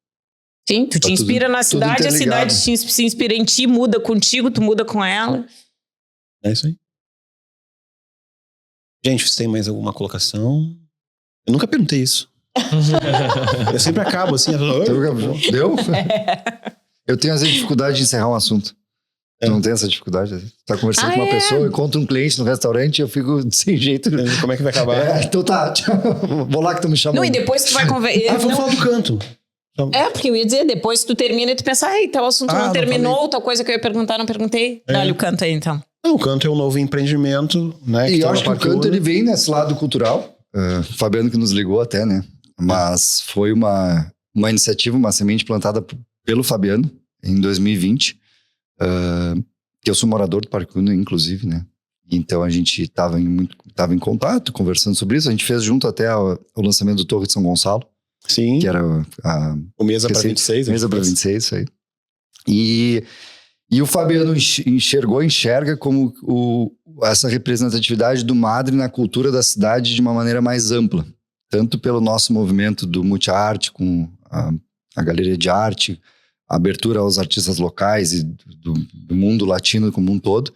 Sim, tu te inspira na cidade, a cidade se inspira em ti, muda contigo, tu muda com ela. É isso aí. Gente, vocês têm mais alguma colocação? Eu nunca perguntei isso. Eu sempre acabo assim. Deu? Eu tenho às vezes dificuldade de encerrar um assunto. Tu não tem essa dificuldade? Tá conversando com uma pessoa, encontro um cliente no restaurante e eu fico sem jeito. Como é que vai acabar? Então tá, vou lá que tu me chamando. Não, e depois tu vai conversar. Vamos falar do canto. Porque eu ia dizer, depois tu termina e tu pensa, tal assunto não terminou, tal coisa que eu ia perguntar, não perguntei. Dá-lhe o canto aí, então. O canto é um novo empreendimento, né? E eu acho que o canto, ele vem nesse lado cultural. Fabiano que nos ligou até, né? Mas foi uma iniciativa, uma semente plantada pelo Fabiano em 2020. Que eu sou morador do Parque Uno, inclusive, né? Então a gente estava em contato, conversando sobre isso. A gente fez junto até o lançamento do Torre de São Gonçalo. Sim. Que era o Mesa para 26. Mesa para 26, isso aí. E o Fabiano enxerga como essa representatividade do Madre na cultura da cidade de uma maneira mais ampla. Tanto pelo nosso movimento do multi-arte, com a galeria de arte, a abertura aos artistas locais e do mundo latino como um todo.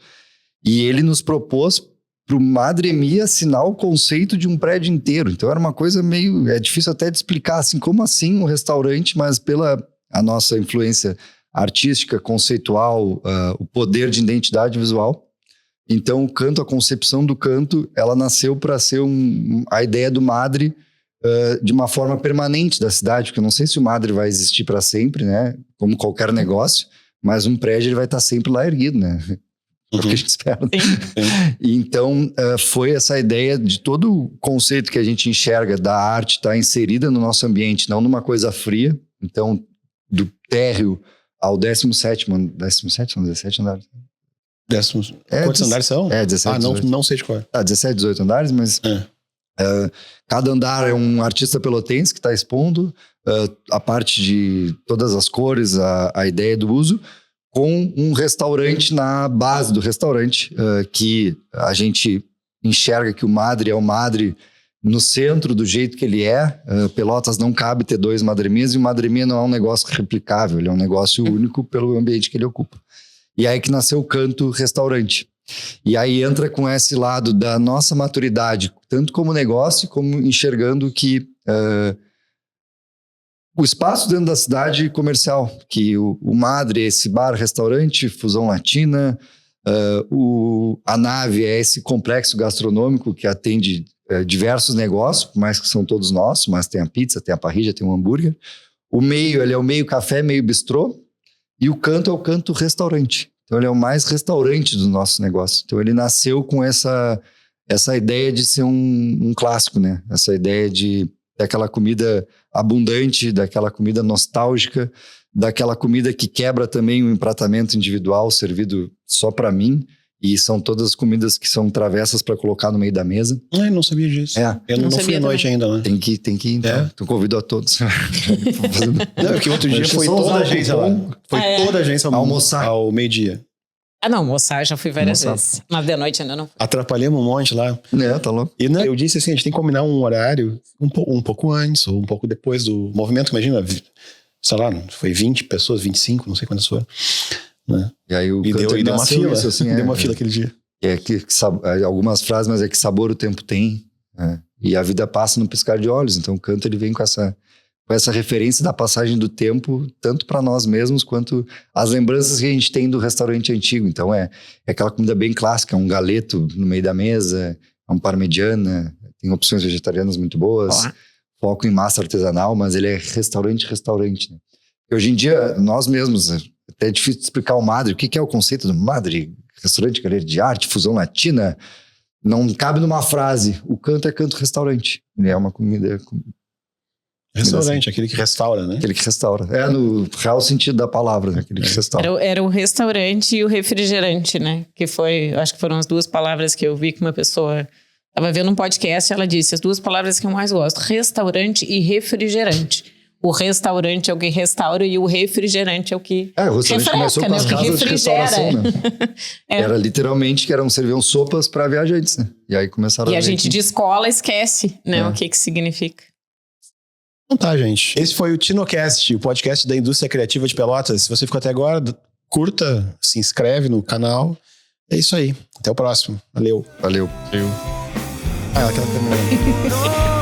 E ele nos propôs para o Madre Emi assinar o conceito de um prédio inteiro. Então era uma coisa meio... É difícil até de explicar, assim, como assim um restaurante, mas pela a nossa influência artística, conceitual, o poder de identidade visual. Então o canto, a concepção do canto, ela nasceu para ser a ideia do Madre de uma forma permanente da cidade, porque eu não sei se o Madre vai existir para sempre, né? Como qualquer negócio, mas um prédio ele vai estar sempre lá erguido, né? É o que a gente espera. Então, foi essa ideia de todo o conceito que a gente enxerga da arte estar inserida no nosso ambiente, não numa coisa fria. Então, do térreo ao 17º, são 17 andares? Quantos andares são? 17, 18. Não sei de qual. 17, 18 andares, mas... cada andar é um artista pelotense que está expondo a parte de todas as cores, a ideia do uso, com um restaurante na base do restaurante, que a gente enxerga que o Madre é o Madre no centro do jeito que ele é. Pelotas não cabe ter 2 madremias, e o madremia não é um negócio replicável, ele é um negócio único pelo ambiente que ele ocupa. E aí que nasceu o Canto Restaurante. E aí entra com esse lado da nossa maturidade, tanto como negócio, como enxergando que o espaço dentro da cidade comercial, que o Madre é esse bar, restaurante, fusão latina, a Nave é esse complexo gastronômico que atende diversos negócios, por mais que são todos nossos, mas tem a pizza, tem a parrilla, tem o hambúrguer. O meio, ele é o meio café, meio bistrô, e o Canto é o Canto Restaurante. Então ele é o mais restaurante do nosso negócio. Então ele nasceu com essa ideia de ser um clássico, né? Essa ideia daquela comida abundante, daquela comida nostálgica, daquela comida que quebra também o empratamento individual servido só para mim. E são todas comidas que são travessas para colocar no meio da mesa. Eu não sabia disso. Eu não fui à noite ainda, né? Tem que ir, então. Eu convido a todos. Não, porque outro dia foi toda a agência lá. Foi toda a agência almoçar ao meio-dia. Não, almoçar já fui várias vezes. Mas de noite ainda não. Atrapalhamos um monte lá. Tá louco. E eu disse assim, a gente tem que combinar um horário um pouco antes ou um pouco depois do movimento. Imagina, sei lá, foi 20 pessoas, 25, não sei quantas foram. Né? E aí deu uma fila. Isso, assim, deu uma fila aquele dia. Algumas frases, mas é que sabor o tempo tem. E a vida passa no piscar de olhos. Então o Canto ele vem com essa referência da passagem do tempo, tanto para nós mesmos quanto as lembranças que a gente tem do restaurante antigo. Então é aquela comida bem clássica, um galeto no meio da mesa, um parmegiana, tem opções vegetarianas muito boas, foco em massa artesanal, mas ele é restaurante. Né? E hoje em dia, nós mesmos, até é difícil explicar o Madre, o que é o conceito do Madre, restaurante, galeria de arte, fusão latina, não cabe numa frase. O Canto é Canto Restaurante. Ele é uma comida... Restaurante, aquele que restaura, né? Aquele que restaura. No real sentido da palavra, né? Aquele que restaura. Era o restaurante e o refrigerante, né? Que foi, acho que foram as 2 palavras que eu vi que uma pessoa estava vendo um podcast, ela disse as 2 palavras que eu mais gosto: restaurante e refrigerante. O restaurante é o que restaura e o refrigerante é o que o restaurante começou com as casas de restauração, né? Era literalmente que serviam sopas para viajantes, né? E aí começaram a gente de escola esquece, né? O que significa. Então tá, gente. Esse foi o TinoCast, o podcast da indústria criativa de Pelotas. Se você ficou até agora, curta, se inscreve no canal. É isso aí. Até o próximo. Valeu. Valeu. Aquela câmera.